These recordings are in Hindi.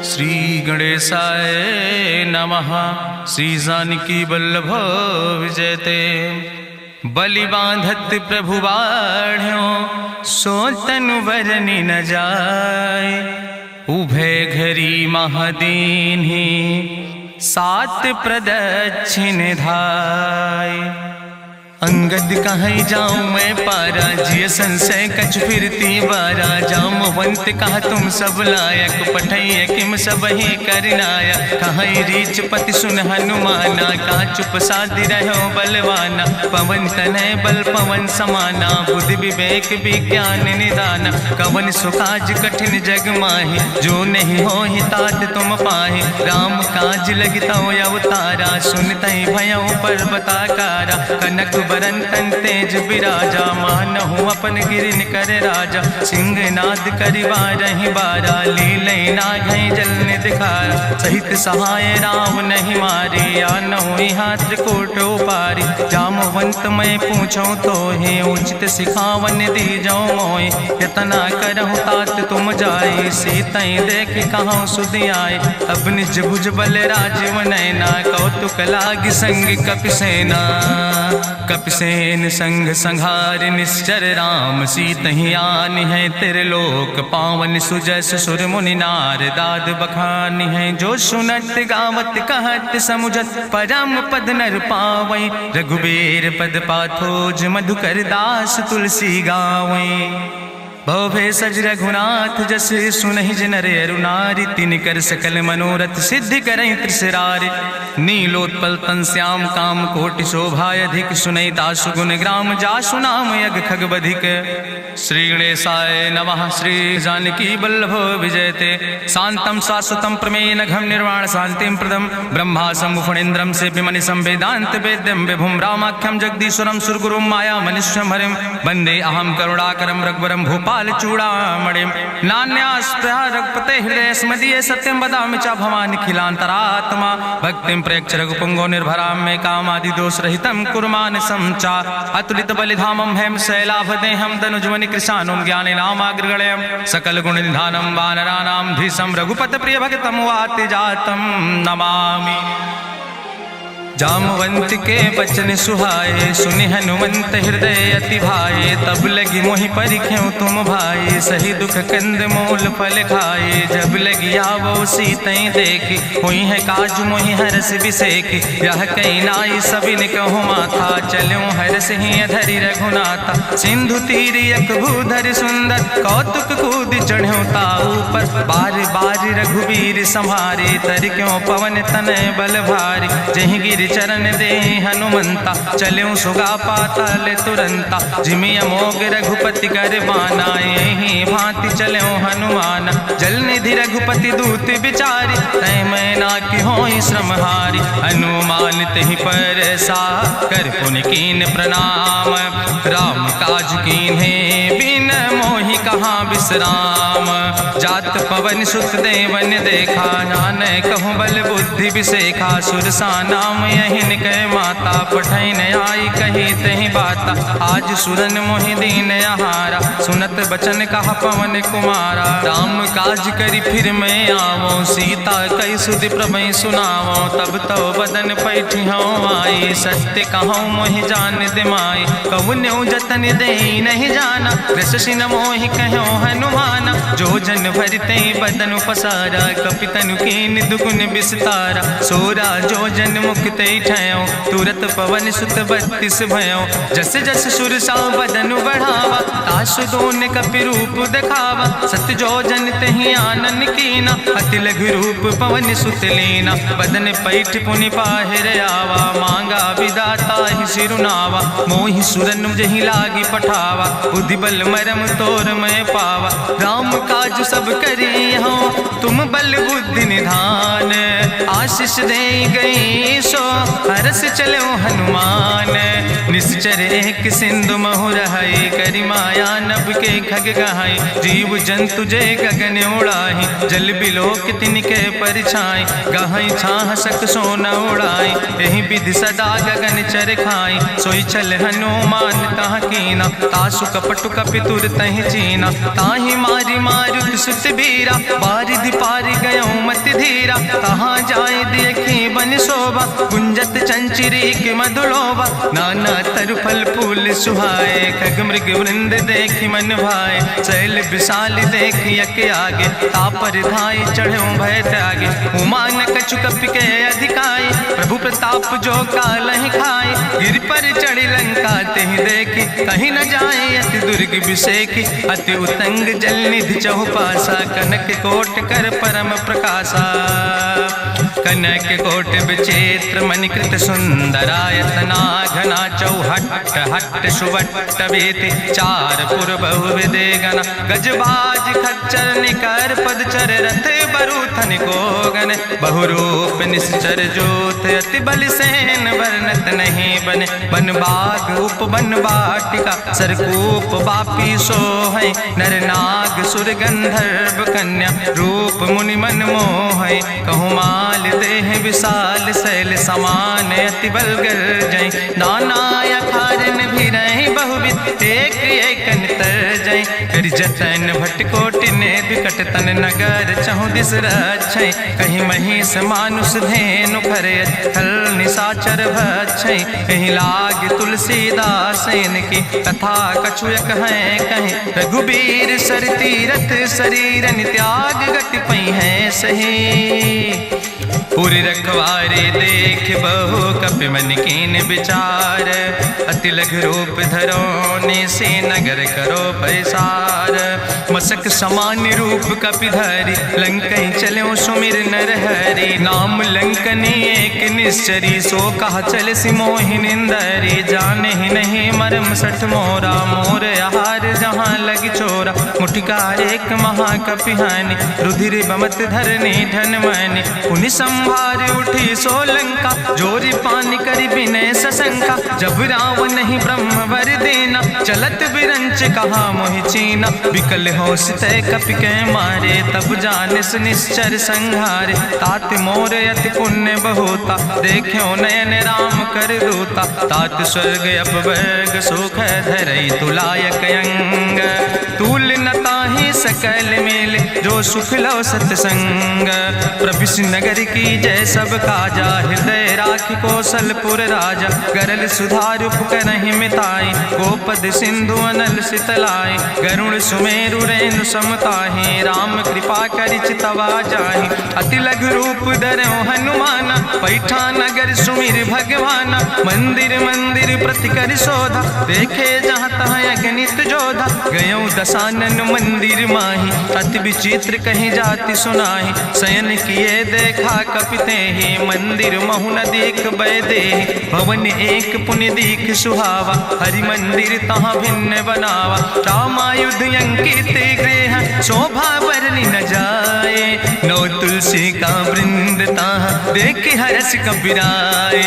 श्री गणेशाय नमः। श्री जानकी वल्लभ विजयते। बलि बांधत प्रभु बाढ़ो सो तनु बरनि न जाय। उभय घरी महादीन्हि सात प्रदक्षिण धाय। अंगद कहीं जाऊं मैं पारा जिय संशय कछ फिरती बारा। जामवंत कहा तुम सब लायक पठैय किम सब ही करनाया। कहीं रीच पति सुन हनुमाना कहा चुप साधि रहो बलवाना। पवन तनय बल पवन समाना बुद्धि विवेक विज्ञान निदाना। कवन सुकाज कठिन जग माहि जो नहीं हो ही तात तुम पाहि। राम काज लगितो अवतारा सुनतहि भयो पर्वताकारा। कनक बरन तन तेज बिराजा मानहु अपन गिरिन कर राजा। सिंह नाद करिवा रही बारा लीलै नाघै जल निधिखारा। सहित सहाय राम नहीं मारे आनहु यहाँ त्रिकोट पारी। जामवंत मैं पूछो तो हे उचित सिखावन दी जाओ मोय। यतना करहु तात तुम जाए सीतै देख कहूँ सुधि आए। अब निज भुज बल राजीव नैना कौतुक लाग संग कपिसेना। कपिसेन संग संहार निश्चर राम सीतहि आनि है त्रिलोक पावन। सुजस सुर मुनि नार दाद बखानि है। जो सुनत गावत कहत समुझत परम पद नर पावै। रघुबीर पद पाथोज मधुकर दास तुलसी गावै। भवे सज रघुनाथ जस सुनहि जिनर अरुनारि। तिनकर सकल मनोरथ सिद्धि करहि त्रिसरारि। नीलोत्पल तन श्याम काम कोटि शोभाय अधिक। सुनहि दासु गुण ग्राम जासु नाम यज्ञ खग बधिक। श्री गणेशाय नमः। श्री जानकी वल्लभ विजयते। शांतम शाश्वतम प्रमेय नघम निर्वाण शांतिम प्रदम। ब्रह्मा शंभु फणीन्द्रम से विमनि संवेदांत वेद्यम विभुम रामाख्यम जगदीश्वरम सुरगुरुम माया मनुष्यम हरिम। वंदे अहम करुणाकरम रघुवरम भूपाल चूड़ामणिम। नान्यास्पृहा रघुपते हृदय स्मदीये सत्यम वदामि च भवानि खिलांतरात्मा। भक्तिम प्रयच्छ रघुपुंगो निर्भराम मे कामादि दोष रहितम कुर्मान् समचा। अतुलित बलिधामम हेम शैलाभदेहम दनुजवनि कृशानुम ज्ञाने नामाग्रगण्यम। सकल गुण निधानम वानराणाम धीशम रघुपत प्रिय भक्तम वाति जातम नमामि। जामवंत के बचन सुहाए सुनि हनुमंत हृदय अति भाए। तब लगी मोहि परिख्यों तुम भाई सही दुख कंद मूल फल खाए। जब लगी आवो सीतै देखी हुई है काज मोहि हरस बिसेखी। यह कई नाई सबिन कहु माथा चलूं हरस ही अधरि रघुनाथा। सिंधु तीर यक भूधर सुंदर कौतुक कूद चढ़्यो ताऊ पर। बार बार रघुबीर संहारे तर क्यों पवन तनय बल भारी। जहि गिर चरण दे हनुमंता चल्यों सुगा पाताल तुरंता। जिमि अमोघ रघुपति कर बाना यही भांति चल्यों हनुमान। जल निधि रघुपति दूत बिचारी तय मैं ना कि होई श्रमहारी। हनुमान तहि पर सा कर पुनि कीन प्रणाम। राम काज कीन्हे बिन मोहि कहाँ विश्राम। जात पवन सुत देवन देखा नानय कहूँ बल बुद्धि विसेखा। सुरसा नाम यहिन कह माता पठैन आई कही तहि बाता। आज सुरन मोहि दीन आहारा सुनत बचन कहा पवन कुमारा। राम काज करी फिर मैं आवो सीता कई सुधि प्रभै सुनावो। तब तो बदन पैठी हूँ आई सत्य कहूँ मोहि जान दिमाई। कहुन्यु जतन दे नहीं जाना रससिन मोहि कहो हनुमाना। जो जन भरते बदन पसारा कपितनु कीन दुगुन विस्तारा। सोरा जो जन मुक्ते ठयो तुरत पवन सुत 32 भयो। जस जस सुरसा बदन बढ़ावा तासु दोन कपि रूप दिखावा। सत जो जन तहि आनन कीना अति लघु रूप पवन सुत लीना। बदन पैठ पुनि पाहिर आवा मांगा विदाता ही सिरुनावा। मोहि सुरन जहि लागी पठावा बुद्धि बल मरम तोर मैं पावा। राम काज सब करी हो तुम बल बुद्धि निधान। आशीष दे गई सो हरस चलो हनुमान। निश्चर एक सिंधु महु रहाई करी माया नभ के खग गहाई। जीव जंतु जे गगन उड़ाही जल बिलोक तिनके परिछाई। गहाई छाह सक सोन उड़ाई यही विधि सदा गगन चर खाई। सोई चल हनुमान तह कीना तासु कपटु कपि तुर तहि चीना। ताहि मारी मारुत सुत बीरा बारिधि पारि गयो मति धीरा, कहाँ जाए देखी बन शोभा, गुंजत चंचरी के मधुलोभा, नाना तरु फल फूल सुहाए, खग मृग वृंद देखी मन भाए, शैल विशाल देखी यके आगे, तापर धाई चढ़ो भय त्यागे, उमान कछु कपि के अधिकाई, प्रभु प्रताप जो कालहि खाए, गिर पर चढ़ी लंका तेहि देखी, कहीं न जाए अति दुर्ग विषेखी, अति उतंग जल निधि चहुपासा, कनक कोट कर परम प्रकाशा, कनक कोट विचित्र मणिकृत सुंदरायतना, घना चौहट्ट हट्ट सुवट्ट वेति, चार पुर बहु विदे गण, गजबाज खच्चर निकर पदचर, रथ बरूथन को गण, बहुरूप निश्चर जोत, अति बल सेन वर्णत नहीं बने, बन बाग उप बन बाटिका, सरकूप बापी सोहै, नर नाग सुर गंधर्व कन्या, रूप मुनि मन मोहै, कहूँ माल देह विशाल, शैल समान अति बल गर्जै, नाना अखारन भी रही बहुविध, एक एकन तरजै, कर जतन भटकोटि ने विकट तन, नगर चहु दिस रक्षै, कहीं महिष मानुष धेनु खरे, खल निशाचर भक्षै, कहीं लाग तुलसीदास इनकी, कथा कछुयक है कहीं, रघुबीर सर तीरथ शरीरन, त्याग गति पई है सही, पूरी रखवारे देख बहु कपि मन कीन विचार, अति लघु रूप धरोने से नगर करो पैसार, मसक समान रूप कपि धरि, लंकई चलो सुमिर नर हरि, नाम लंकनी एक निश्चरी, सो कहा चल सिमोहि निंदरी, जाने ही नहीं मरम सठ मोरा, मोर आहार जहाँ लग चोरा, मुठिका एक महाकपि हानि, रुधिर बमत धरनी धन मनि, पुनि संभार उठी सोलंका, जोरी पानी करी विनय सशंका, जब रावण ही ब्रह्म वर देना, चलत बिरंच कहा मोहि चीना, विकल हो सितय कपि के मारे, तब जानिस निश्चर संहारे, तात मोर अति पुण्य बहुता, देखो नयन राम कर दूता, तात स्वर्ग अपवर्ग सुख धरई तुलायक अंग, तूल न ताहि सकल मेल, जो सुख लो सत्संग, प्रभिस नगर की जय सब काजा, हृदय राख कौशलपुर राजा, गरल सुधार उपकरहि मिताई, गोपद सिंधु अनल सितलाई, गरुण सुमेरु रेणु समताहि, राम कृपा करि चितवा जाहि, अति लघु रूप धरौ हनुमाना, पैठा नगर सुमिर भगवाना, मंदिर मंदिर प्रति कर शोधा, देखे जहाँ तहाँ अगणित जोधा, गयौ दशानन मंदिर माही, अति विचित्र कहीं जाति सुनाही, शयन किए देखा कपिते ही, मंदिर महु न देख बैदे, भवन एक पुनि दीख सुहावा, हरि मंदिर तहाँ भिन्न बनावा, रामायुध अंकित गृह, शोभा बरनी न जाए, नौ तुलसी का वृंद तहाँ देख हरस कपिराए,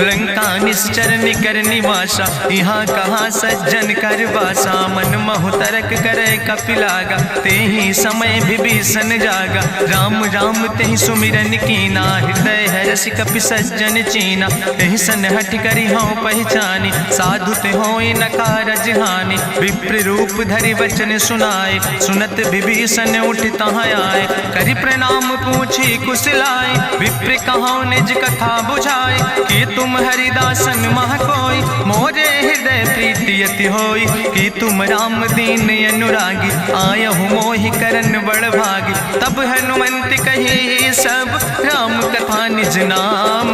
लंका निश्चर निकर निवासा, यहाँ कहाँ सज्जन कर बासा, मन महु तरक करे कपिलागा, तेहि समय विभीषण जागा, राम राम तेहि सुमिरन कीना, हृदय हरस कपि सज्जन चीना, तेहि सन हट करी हूँ पहचानी, साधु ते होई न कारज हानि, विप्र रूप धरि वचन सुनाए, सुनत विभीषण उठ तहाँ आए, करि प्रणाम पूछी कुशलाए, विप्र कहाँ निज कथा बुझाए, कि तुम हरिदासन मह कोई, मोरे हृदय प्रीति अति होई, कि तुम राम दीन अनुरागी, आयहु मोहि करन बड़ भागी, तब हनुमंत कही सब राम कथा निज नाम,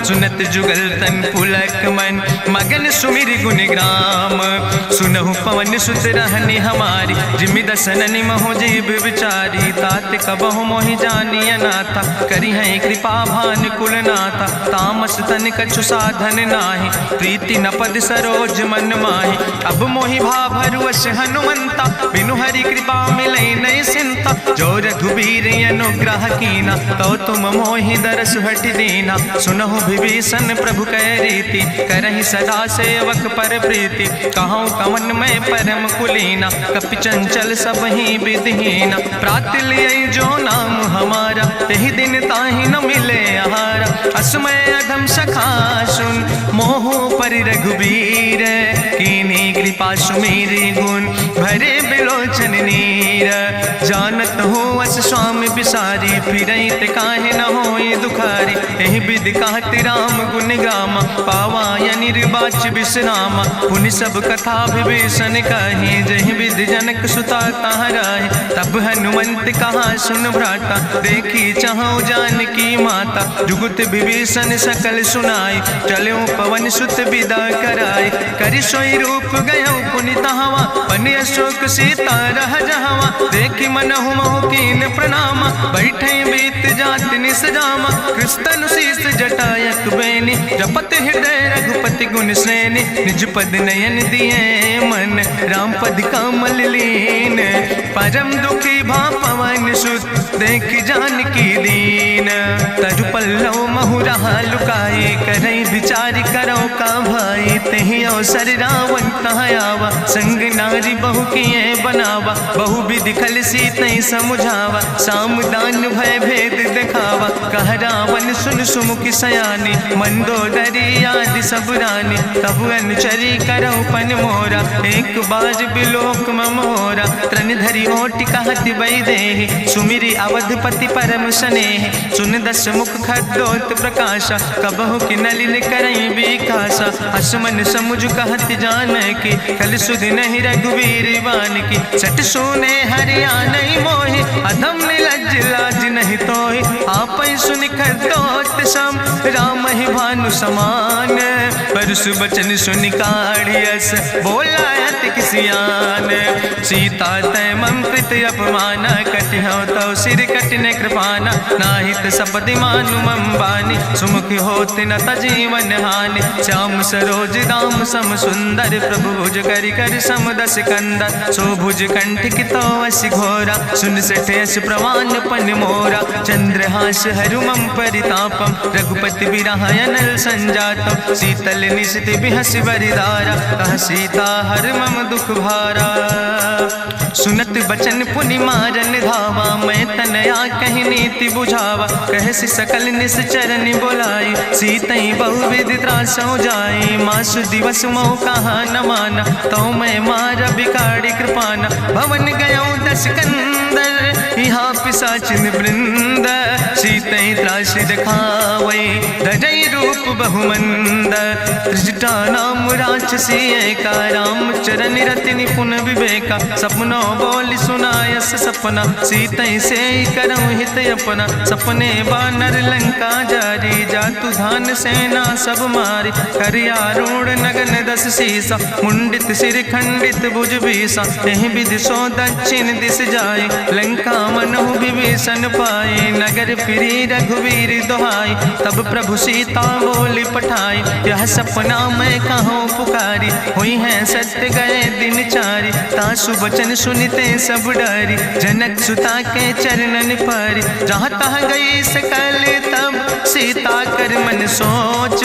सुनत जुगल तन पुलक मन, मगन सुमिर गुण ग्राम, सुनहु पवन सुत रहनी हमारी, जिमि दसननि महु जीव विचारी, तात कबहु मोहि जानी अनाथा, करी है कृपा भान कुल नाथा, तामस तन कछु साधन नाही, प्रीति न पद सरोज मन माही, अब मोहि भा भरुवश हनुमंता, बिनु हरि कृपा मिलै नहीं सिंता, जो रघुबीर अनुग्रह कीना, तो तुम मोहि दरस हट दीना, सुनहु विभीषण प्रभु कै रीति, करहि सदा सेवक पर प्रीति, कहूँ कवन में परम कुलीना, कपि चंचल सब ही विधिहीना, प्रात लियै जो नाम हमारा, तेहि दिन ताहि न मिले आहारा, असमय अधम सखा सुन, मोहु पर रघुबीर, कीन्ही कृपा सुमेरि गुण, भरे बिलोचन नीर, जानत हूँ अस स्वामी बिसारी, फिरई ते काहे न होई दुखारी। एहि विधि कहत राम गुण गामा, पावा निर्बाच विश्रामा। पुनि सब कथा विभीषण कही, जहि विधि जनक सुता कहाँ रहे। तब हनुमंत कहा सुन भ्राता, देखी चाहूं जानकी माता। जुगुत विभीषण सकल सुनाई, चलो पवन सुत विदा कराई। करि सोई रूप गयो पुनि तहावा, बन अशोक सीता रह जहावा। देखी मनहु महु कीन प्रणामा, बैठे बीत जात निस जामा। कृष्ण शीस जटायक बेनी, जपत हृदय रघुपति गुण श्रेणी। निज पद नयन दिए मन, राम पद कमल लीन। परम दुखी भा पवन सुत, देख जानकी दीन। तरु पल्लव महु रहा लुकाई, करई विचार करो का भाई। तेहि अवसर रावण कहाँ आवा, संग नारी बहु किए बनावा। बहु विधि खल सीतै समुझावा, साम दान भय भेद दिखावा। कह रावण सुन सुमुखी सयानी, मंदोदरी आदि सब रानी। तब अनुचरी करो पन मोरा, एक बाज बिलोक ममोरा। त्रन धरि ओटि कहत वैदेही, सुमिरी अवधपति परम स्नेह। सुन दस मुख खद्योत प्रकाशा, कबहु कि नलिन करई विकासा। असमन समुझ कहत जानकी, कल सुध नहीं रघुवीर बानकी। सट सुने हरिया नहीं मोहि, अधम निलज्ज लाज नहीं तोहि। आपै सुनि खद्योत सम, राम ही भानु समान। परसु बचन सुनि काढ़ियस, बोला अति किसियान। सीता तै मम प्रीति अपमाना, कटिहौ तौ सिर कटिने कृपाना। नाहित सपदि मानु मम बानी, सुमुख होत न तजीवन हानि। श्याम सरोज दाम सम सुंदर, प्रभु भुज करि कर सम दस कंदर। सो भुज कंठ कितो असी घोरा, सुन सठेस प्रवान पन मोरा। चंद्रहास हरु मम परितापम, रघुपति बिरह अनल संजातम। शीतल निशित बिहसि बरिदारा, कह सीता हर मम दुख भारा। सुनत बचन पुनि मारन धावा, मैं तनया कहि नीति बुझावा। कहसि सकल निश्चरन बोलाई, सीतई बहुविधि त्रासौ जाई। मासु दिवस मोह कहा न माना, तो मैं मार बिकाड़ी कृपाना। भवन गयो दस कंदर, यहाँ पिशाचिन वृंद। सीतई त्रास दिखावै, धजई रूप बहुमंद। त्रिजटा नाम राक्षसी एका, राम चरण रति निपुण विवेका। सपनो बोल सुनायस सपना, सीतई से करऊँ हित अपना। सपने बानर लंका जारी, जातु धान सेना सब मारी। करियारूढ़ नगन दस सीसा, मुंडित सिर खंडित भुज बीसा। एहि विधि सो दक्षिण दिस जाय, लंका मनहु विभीषण पाए। नगर फिरी रघुवीर दोहाई, तब प्रभु सीता बोली पठाई। यह सपना मैं कहूँ पुकारी, हुई है सत्य गए दिन चारी। तासु वचन सुनते सब डरी, जनक सुता के चरणन पर। जहाँ तहाँ गई सकल तब, सीता कर मन सोच।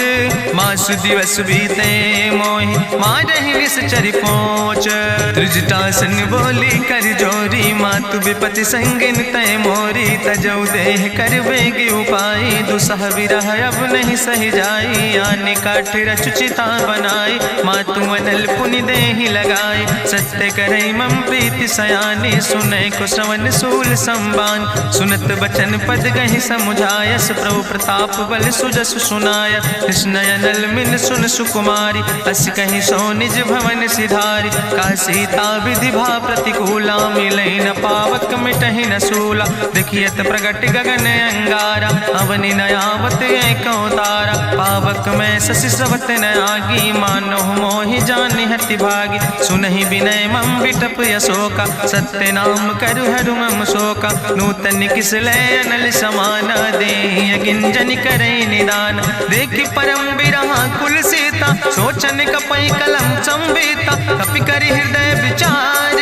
मासु दिवस बीते मोहि, मारहि निश्चर पहुँच। त्रिजटासन बोली कर जोरी, मातु विपति संगिन तय मोरी। तजौ देह कर वेग उपाय, दुसह विरह अब नहीं सही जाई। आने काठ रचुचिता बनाई, मातु अनल पुनि देहि लगाई। सत्य करई मम प्रीति सयानी, सुनै को श्रवण सूल संबान। सुनत बचन पद गहि समुझायस, प्रभु प्रताप बल सुजस सुनाय। कृष्ण अनल मिन सुन सुकुमारी, अस कहि सो निज भवन सिधारी। का सीता विधि भा प्रतिकूला, मिलै न पावक मिटहि न सूला। देखियत प्रगट गगन अंगारा, अवनि नयावत एको तारा। पावक में शशि स्रवत न आगी, मानो मोहि जानि हति भागी। सुनहि विनय मम विटप यशोका, सत्य नाम करु हरु मम शोका। नूतन किस लय अनल समाना, देहि गिंजन करई निदान। देखि परम बिरहा कुल सीता, सोचन कपई कलम संवेता। कपि करि हृदय विचार,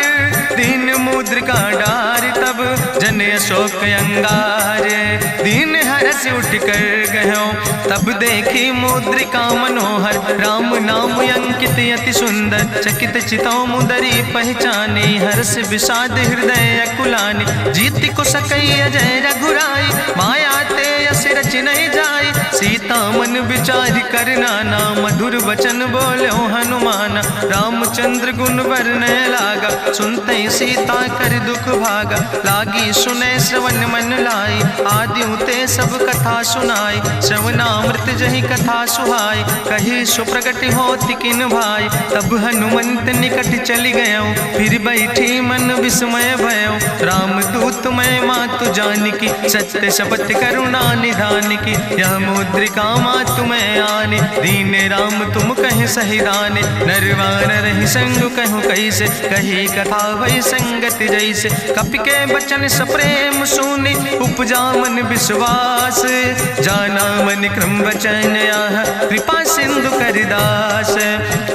दीन मुद्रिका डार। तब जन अशोक अंगार, दीन हरस उठ कर गयो। तब देखी मुद्रिका मनोहर, राम नाम अंकित अति सुंदर। चकित चितौ मुदरी पहचानी, हर्ष विषाद हृदय अकुलानी। जीत को सकई अजय रघुराई, माया ते यस रच नहीं जाई। सीता मन विचार कर नाना, मधुर वचन बोलो हनुमान। रामचंद्र गुण वर्णय लागा, सुनते सीता कर दुख भागा। लागी सुने श्रवण मन लाई, आदि ते सब कथा सुनाई। श्रवणामृत जहि कथा सुहाई, कही सुप्रगट होति किन भाई। तब हनुमंत निकट चली गयो, फिर बैठी मन विस्मय भयो। राम दूत मैं मातु जानकी, सत्य शपथ करुणा निधान की। यह मुद्रिका मातु मैं आने, दीन राम तुम कहे सही दाने। नरवान रही संग कहूँ कैसे, कही कथा भई संगति जैसे। कपि के बचन सप्रेम सुनी, उपजा मन विश्वास। जाना मन क्रम वचन आह, कृपा सिंधु करिदास।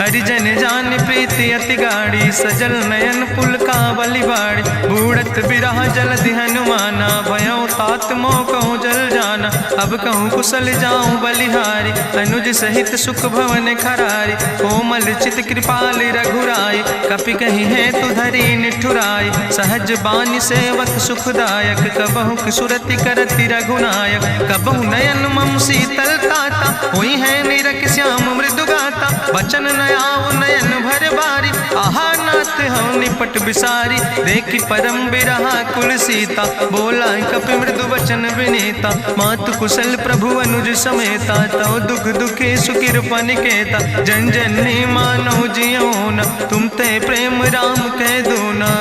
हरिजन जान प्रीति अति गाड़ी, सजल नयन पुलकावली बाड़ी। बूढ़त बिरह जलधि हनुमाना, भयो तात मोह कहूँ जल जाना। अब कहूँ कुशल जाऊँ बलिहारी, अनुज सहित सुख भवन खरारी। कोमल चित कृपाल रघुराई, कपि कही है तु धरी निठुराई। सहज बानी सेवक सुखदायक, कबहु सुरति करति रघुनायक। कबहु नयन मम शीतल ताता, हुई है निरख श्याम मृदु गाता। वचन न आव नयन भर बारी, आहा नाथ हम निपट बिसारी। देखी परम बिरहा कुल सीता, बोला कपि मृदु वचन विनीता। मातु कुशल प्रभु अनुज समेता, तव दुख दुखी सुकृपा निकेता। जन जननी मानो जियो न, तुम ते प्रेम राम कह दो ना।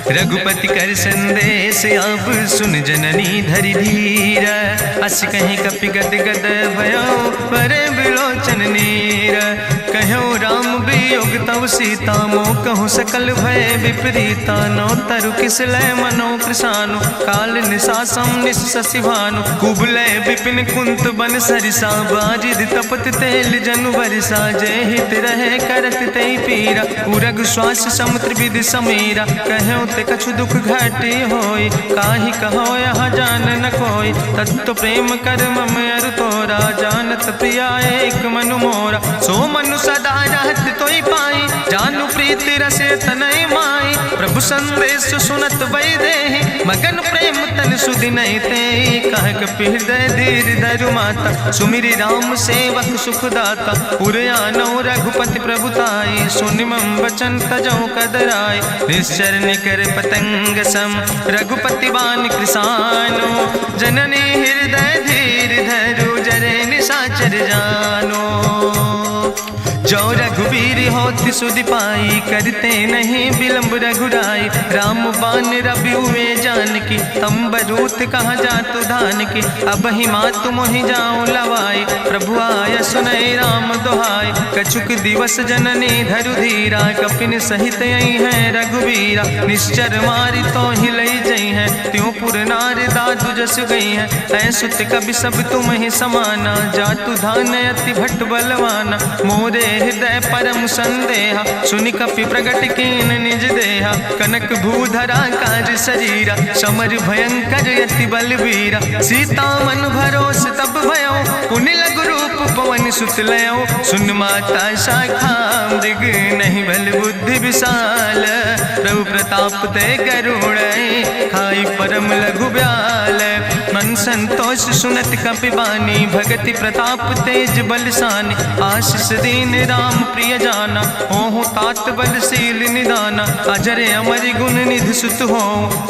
रघुपति कर संदेश अब सुन जननी धरि धीर। अस कहीं कपि गद गद भयो, परे बिलोचन नीर। कहो राम वियोग तव सीता, मोह कहूँ सकल भय विपरीता। नौ तरु किस लय मनो कृशानु, काल निशासम निशि भानु। कुबलय विपिन कुंत बन सरिसा, बाजिद तपत तेल जनु बरिसा। जय हित रहे करत तई पीरा, उरग श्वास समुद्र विधि समीरा। कहो ते कछु दुख घटी होई, काहि कहो यहाँ जान न कोई। तत्व प्रेम कर मम अरु तोरा, जानत प्रिया एक मनु मोरा। सो मनु सदा रहत तोई पाई, जानु प्रीति रसे तनय माई। प्रभु संदेश सुनत वै देहि, मगन प्रेम तन सुधि नहीं ते। कह कपि हृदय धीर धरु माता, सुमिरि राम सेवक सुखदाता। पुर आनो रघुपति प्रभुताई, सुनि मम वचन तजौ कदराई। निश्चर निकर पतंग सम, रघुपति बान कृसानो। जननी हृदय धीर धरु, जरे निशाचर जानो। जो रघुवीर होति सुधि पाई, करते नहीं विलंब रघुराई। राम बान रवि हुए जानकी, तंबरूथ कहाँ जातु धान की। अब ही मातु मोहि जाऊँ लवाई, प्रभु आय सुनय राम दुहाई। कछुक दिवस जननी धरु धीरा, कपिन सहित यही है रघुवीरा। निश्चर मारी तो ही लई जई है, त्यों पुर नार दादु जस गई है। ऐसुत कवि सब तुम ही समाना, जातु धान अति भट्ट बलवाना। मोरे हृदय परम संदेहा, सुनि कपि प्रगट कीन निज देहा। कनक भूधरा काज शरीरा, समर भयंकर यति बलवीरा। सीता मन भरोस तब भयो, पुनि लघु रूप पवन सुत लयो। सुन माता शाखा मृग, नहीं बल बुद्धि विशाल। प्रभु प्रताप ते गरुड़, खाई परम लघु ब्याल। मन संतोष सुनत कपि बानी, भगति प्रताप तेज बलसानी। आशीष दीन राम प्रिय जाना, होहु तात बलशील निदाना। अजर अमर गुण निधि सुत हो,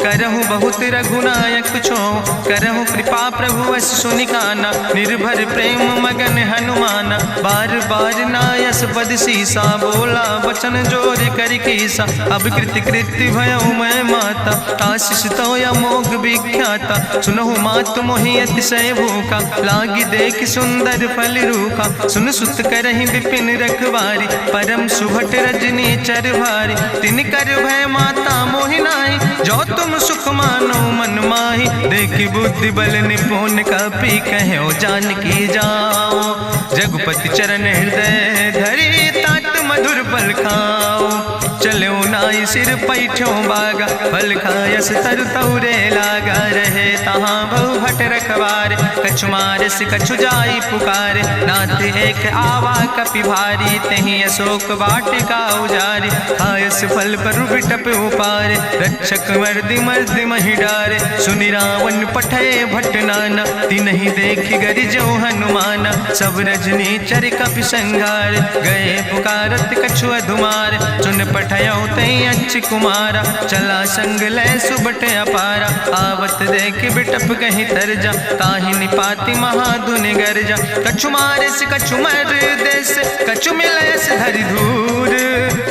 करहु बहुत रघुनायक छो। करहु कृपा प्रभु वश सुनिकाना, निर्भर प्रेम मगन हनुमाना। बार बार नायस पद सीसा, बोला वचन जोर कर कीसा। अब कृति कृति भयो मैं माता, आशीष तो अमोघ विख्याता। सुनहु मातु मोहि अतिशय भूखा, लागी देख सुंदर फल रूखा। सुन सुत करहि विपिन रखवारी, परम सुभट रजनी चर भारी। तिन कर भय माता मोहि नाहि, जो तुम सुख मानो मन माहि। देखि बुद्धि बल निपुण कपि, कहो जानकी जाओ। रघुपति चरण हृदय धरि, तात मधुर फल खाओ। चलो नाई सिर पैठो बागा, फल खायस तरु तौरे लागा। रहे तहाँ बहु भट रख कवारे। कछु मारस कछु जाई पुकारे, नाथ एक आवा कपि भारी। तहीं अशोक वाटिका उजारी, खायस फल पर बिटप उपारे। रक्षक मर्दि मर्दि महि डारे, सुनि रावण पठय भट्ट नाना। तिन्हि देखि गरिजो हनुमाना, सब रजनी चर कपि संघार। गए पुकारत कछु अधुमार, सुन पठयो तई अच्छ कुमारा। चला संग लय सुबट अपारा, आवत देख बिटप कहीं तरजा। ताहि निपाति महाधुनि गर्जा, कछु मारस कछु मर देस। कछु मिलयस धरि धूर,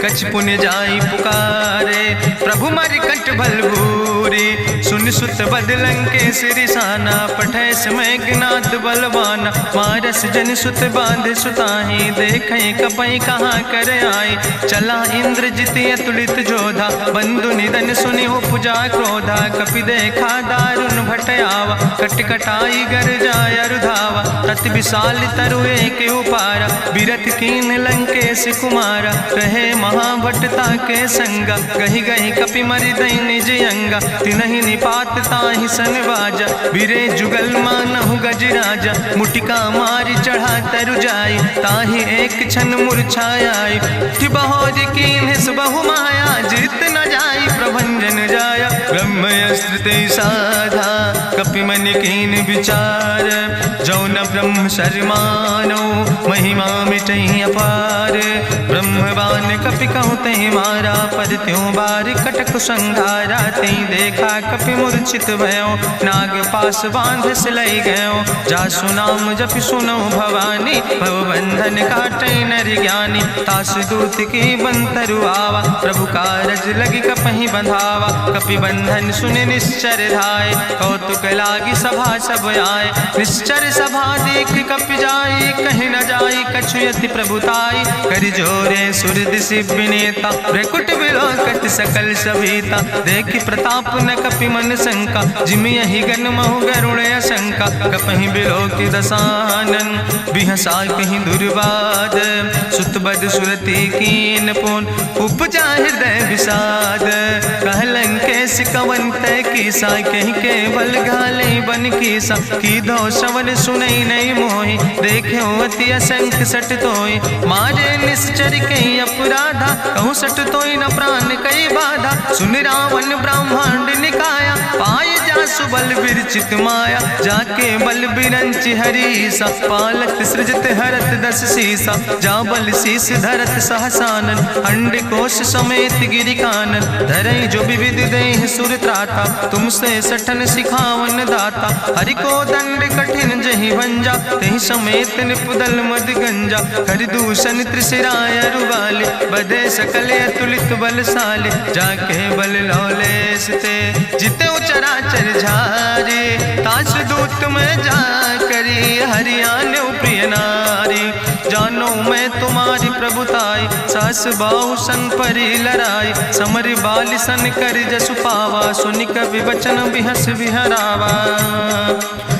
कछ पुण्य जाई पुकारे। प्रभु मरि कंठ बल भूरी, सुन सुत बदलंके सिरिसाना। पठय समय ज्ञात बलवाना, मारस जन सुत बांध सुताही। देखें कपई कहाँ कर आए, चला इंद्रजित अतुलित जोधा। बंधु निधन सुनि उपजा क्रोधा, कपि देखा दारुण भट आवा। कट कटाई गर जाय रुधावा, तत विशाल तरु एक उपारा। बिरथ कीन लंकेश कुमारा, रहे महाभटता के संगा। गही गही कपि मरि दई निज अंगा, तिन्हि निपात ताहि सन बाजा। बिरे जुगल मानहु गजराजा, मुटिका मारि चढ़ा तरु जाई। ताहि एक क्षण मूर्छाई, बहोर कीन्ह सुबहु माया। जीत न जाई प्रभंजन जाया, ब्रह्मस्त्र ते साधा। कपि मन कीन विचार, जो न ब्रह्म शर्मानो। महिमा मिटई अपार, ब्रह्मवान कपि कहु तहि मारा। पर त्यों बार कटक संघारा, तई देखा कपि मूर्छित भयो। नाग पास बांध सिलई गयो, जासु नाम जपि सुनो भवानी। भव बंधन काटई नर ज्ञानी, तास दूत की बंतरु आवा। प्रभु कारज लगी कपहि बंधावा, कपि बंधन सुनि निश्चर धाय। कौतुक लागी सभा सब आए, निश्चर सभा देख कपि जाई। कहीं न जाई कछु यति प्रभुताई, कर जोरे सुर दिसि विनेता। ब्रकुट विलोकत सकल सभीता, देखि प्रताप न कपि मन शंका। जिमि यहि गन महु गरुण शंका, कपहि बिलोकि दसानन। बिहसा कहीं दुर्वाद, सुत बद सुरति कीन पुन। उपजा हृदय विषाद, कहलन कैस कवन तय कीसा। कहीं केवल घाले बन कीसा, की दो श्रवण सुनई नहीं मोहि। देखे अति असंख सट तोय, मारे निश्चर कई अपराधा। कहूँ सट तोय न प्राण कई बाधा, सुन रावण ब्रह्मांड निकाया। पाय जासु बल विरचित माया, जाके बल बिरंचि हरीसा। पालत सृजत हरत दस सीसा, जा बल शीस धरत सहसानन। अंड कोश समेत गिरि कानन, धरई जो विविध देह सुर त्राता। तुमसे सठन सिखावन दाता, हरि को दंड कठिन जहि भंजा। तहि समेत निपुदल मद गंजा, कर दूषण त्रिशिराय रुगाले। बधे सकल अतुलित बलशाले, जाके बल लौलेस ते। जिते चराचर झारे, तास दूत में जा करी। हरियाणा प्रिय नारी, जानो मैं तुम्हारी प्रभुताई। सास बाहु सन परी लड़ाई, समर बाल सन कर जसु पावा। सुनि कवि बचन बिहस बिहरावा,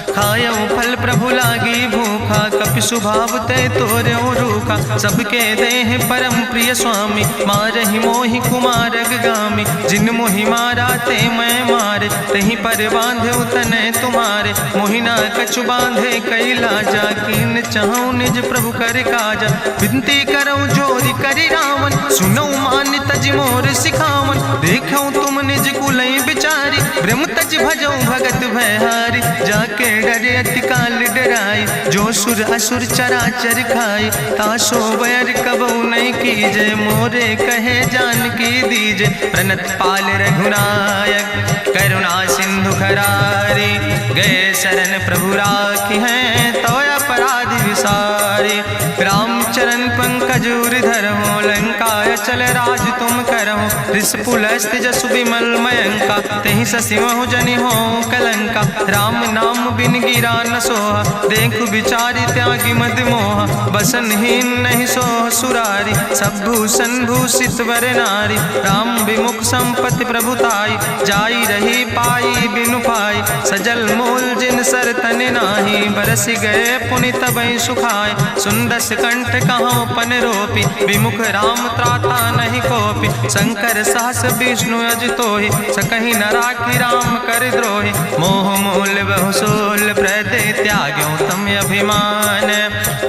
खायो फल प्रभु लागी भूखा। कपि स्वभाव ते तोर्यो रूखा, सबके देह परम प्रिय स्वामी। मारहि मोहि कुमारग गामी, जिन मोहि मारा ते मैं मारे। तहीं पर बांधे तने तुम्हारे, मोहिना कछु बांधे कई लाजा। कीन चाहूं निज प्रभु कर काजा, विनती करऊं जोरी करी रावण। सुनऊ मान तज मोर सिखावन, देखऊं तुम निज कुलई बिचारी। ब्रह्म तज भजऊं भगत भयहारी, जाके डरे अति काल डराई। जो सुर असुर चराचर खाई, तासो बैर कबऊ नहीं कीजे। मोरे कहे जान की दीजे, प्रणत पाल रघुनायक। करुणा सिंधु खरारी, गए शरण प्रभु राखी हैं। तो अपराध विसारी, रामचरण पंकज उर धरहु। लंकाय चल राज तुम करहु, रिसपुलस्त जसु विमल मयंका। तेहि ससिमहु जनि हो कलंका, राम नाम बिन गिरा न सोहा। देखु विचारि त्यागी मद मोहा, बसनहीन नहीं सोह सुरारी। सब भूषण भूषित वर नारी, राम विमुख संपत्ति प्रभुताई। जाई रही पाई बिनु पाई, सजल मूल जिन सर तन नाही। बरस गए पुनि तबई सुखाय, सुंदस कंठ कहाँ पन रोपी। विमुख राम त्राता नहीं कोपी, शंकर सहस विष्णु अज तोहि। सकहि न राखी राम कर द्रोहि, मोह मूल बहु सोल प्र हम अभिमान।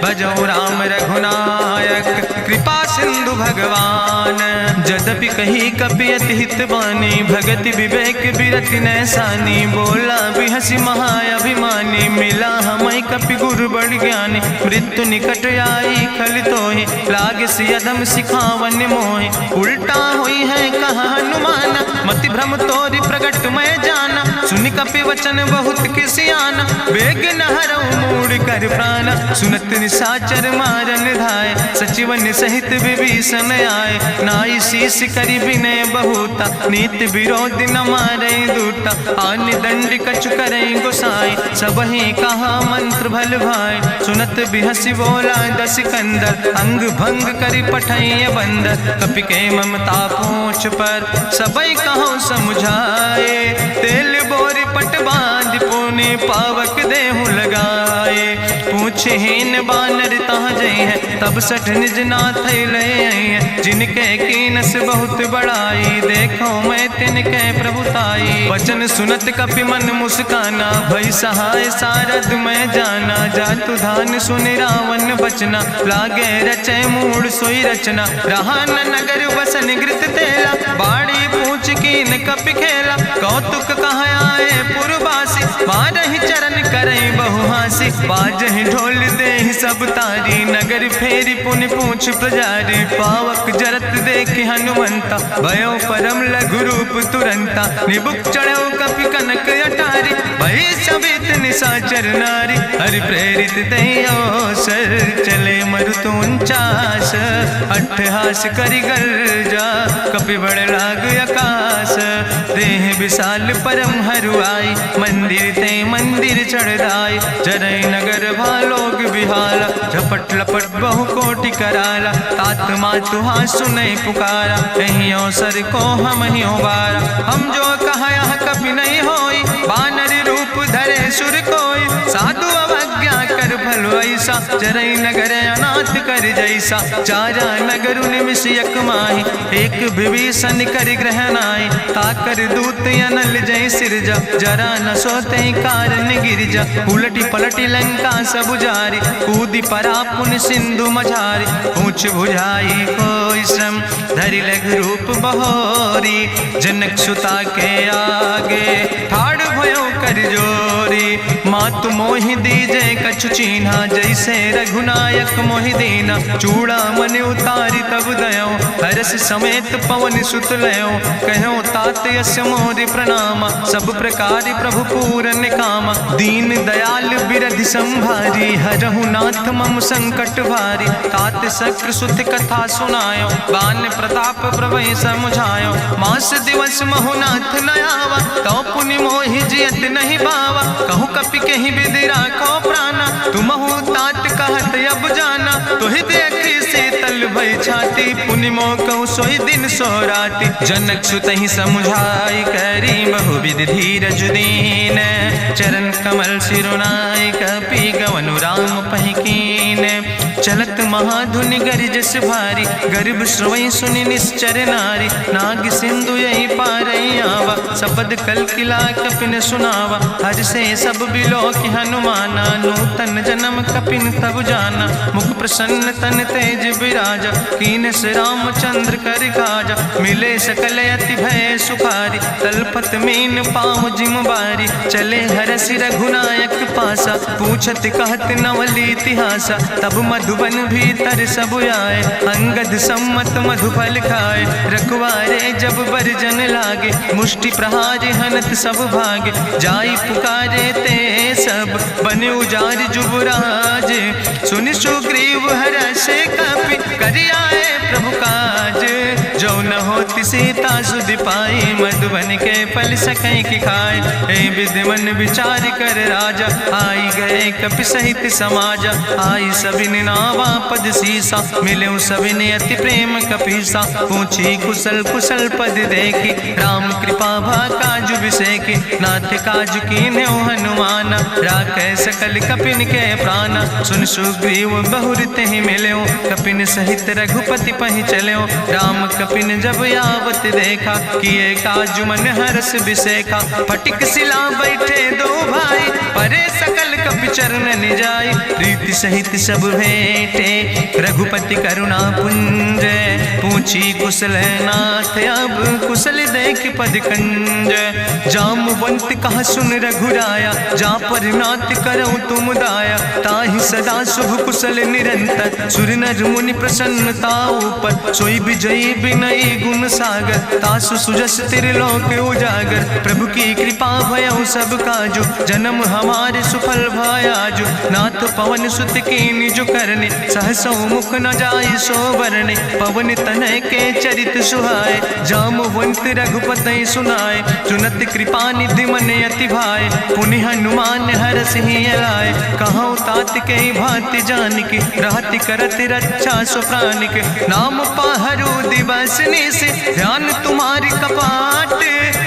भजो राम रघुनायक कृपा सिंधु भगवान। जदपि कही कपि अति हित बानी, भगति विवेक बिरति नैसानी। बोला बिहसी महाअभिमानी, मिला हमें कपि गुरु बड़ ज्ञानी। मृत्यु निकट आई खल तोहि, लागे सियदम सिखावन मोहि। उल्टा हुई है कहा हनुमाना, मति भ्रम तोरि प्रगट मैं जाना। सुनि कपि वचन बहुत किसियाना, बेग न हरऊ मूढ़ कर प्राण। सुनत निशाचर मारन धाय, सचिवन सहित विभीषण आए। नाई शीस करि विनय बहुता, नीति विरोध न मारे दूता। आन दंड कछु करे गोसाई, सबहि कहा मंत्र भल भाई। सुनत बिहसी बोला दस कंदर, अंग भंग करि पठैय बंदर। कपि के ममता पूछ पर, सबई कहो समुझाए। तेल बोरी पट बांध पुनि, पावक देहु लगाए। पूछहीन बानर तहाँ जई है, तब सठ निज नाथ लय है। जिनके कीनस बहुत बड़ाई, देखो मैं तिनके प्रभुताई। वचन सुनत कपि मन मुस्काना, भई सहाय सारद मैं जाना। जातु धान सुनि रावण बचना, लागे रचे मूढ़ सोई रचना। रहा न नगर बसन घृत तेला, बाड़ी पूछ कीन कपि खेला। कौतुक कहाँ आए पुरवासी, मारहि चरण करई बहु हासी। बाजहि ढोल देहि सब तारी, नगर फेरी पुनि पूछ प्रजारी। पावक जरत देखि हनुमंता, भयो परम लघु रूप तुरंता। निबुक चढ़ो कपि कनक अटारी, भई सबित निशाचर नारी। हरि प्रेरित दयो सर, चले मरुत 49। अट्ठहास करि गर्जा, कपि बड़ लाग आकाश। देह विशाल परम हरुआई, मंदिर ते मंदिर चढ़ाई। जरई नगर भालोग बिहाला, झपट लपट बहु कोटि कराला। तात मातु हाँ सुनै पुकारा, कहीं अवसर को हम ही उबारा। हम जो कहा यहाँ कभी नहीं होई, बानर रूप धरे सुर कोई। साधु अवज्ञा कर भलो ऐसा, जरई नगर अनाथ कर जैसा। चारा नगर निमिष यक माही, एक विभीषण कर ग्रहण आई। ताकर दूत अनल जय सिरजा, जरा न सोते कारण गिरजा। उलटी पलटी लंका सब जारी, कूदी परा पुन सिंधु मझारी। पूछ बुझाई कोई श्रम, धरि लघु रूप बहोरी। जनक सुता के आगे, ठाड़ भयो कर जोरी। मातु मोहि दीजे कछु चीन्हा, जैसे रघुनायक मोहि दीना। चूड़ा मन उतारी तब दयो, हरस समेत पवन सुत लयो। कहो तात यस मोरि प्रणामा, सब प्रकार प्रभु पूरन कामा। दीन दयाल बिरधि संभारी, हरहु नाथ मम संकट भारी। तात शक्र सुत कथा सुनायो, बान प्रताप प्रभय समुझायो। मास दिवस महुनाथ न आवा, तो पुनि मोहि जियत नहीं बावा। कहु कपि कहीं विधि राखो प्राणा, तुमहु तात कहत अब जाना। तुहि देखी शीतल भई छाती, पुनि मोह कहु सोई दिन सो राति। जनक सुतहि समुझाई, करी बहु विधि धीरज दीन। चरण कमल सिरुनाई, कपि गवनु राम पहि कीन। चलत महाधुनि गरिजस भारी, गर्भ श्रवई सुनि निश्चर नारी। नाग सिंधु यही पारई आवा, सपद कल किला कपिन सुनावा। हर से सब बिलो कि हनुमाना, नूतन जन्म कपिन तब जाना। मुख प्रसन्न तन तेज विराजा, कीनस रामचंद्र कर काजा। मिले सकल अति भय सुखारी, तलपत मीन पाँव जिम बारी। चले हरसि रघुनायक पासा, पूछत कहत नवल इतिहासा। तब मधुबन भीतर सब आए, अंगद सम्मत मधुफल खाए। रखवारे जब बरजन लागे, मुष्टि प्रहारे हनत सब भागे। जाई पुकारे ते सब, बने उजार जुबराज। सुनि सुग्रीव हरषे कपि, करि आए प्रभु काज। जो न होति सीता सुधि पाई, मधुबन के फल सकै कि खाए। ए विधि मन विचार कर राजा, आई गए कपि सहित समाजा। आई सबिन नावा पद सीसा, मिले सबिन अति प्रेम कपीसा। पूछी कुशल कुशल पद देखी, राम कृपा भा काजु बिसेकी। नाथ काजु कीन्हे हनुमाना, राखै सकल कपिन के प्राणा। सुन सुग्रीव बहुर तेहि मिल्यो, कपिन सहित रघुपति पहि चल्यो। राम कपिन जब आवत देखा, किए काजु मन हरस बिसेखा। फटिक सिला बैठे दो भाई, परे सकल कपि चरणन जाय, प्रीति सहित सब भेंटे रघुपति करुणा पुंज। पूछी कुशल नाथ अब कुशल देख पद कंज। जामवंत कहा सुन रघुराया, जा पर नाथ करऊं तुम दाया। ताहि सदा शुभ कुशल निरंतर, सुर नर मुनि प्रसन्नता ऊपर। सोई विजयी विनयी गुण सागर, तासु सुजस त्रिलोक उजागर। प्रभु की कृपा भयउ सब काजु, जन्म हमारे सुफल भयाजु। नाथ पवन सुत की निज करने, सहसो मुख न जाय सो बरने। पवन तनय के चरित सुहाए, जामवंत रघुपति सुनाए। चुनत कृपा निधि मन अति भाए, पुनि हनुमान हरष ही लाए। कहूँ तात के भांति जान के, रहति करत रक्षा सो प्राण के। नाम पाहरु दिवस निस, ध्यान तुम्हारी कपाट।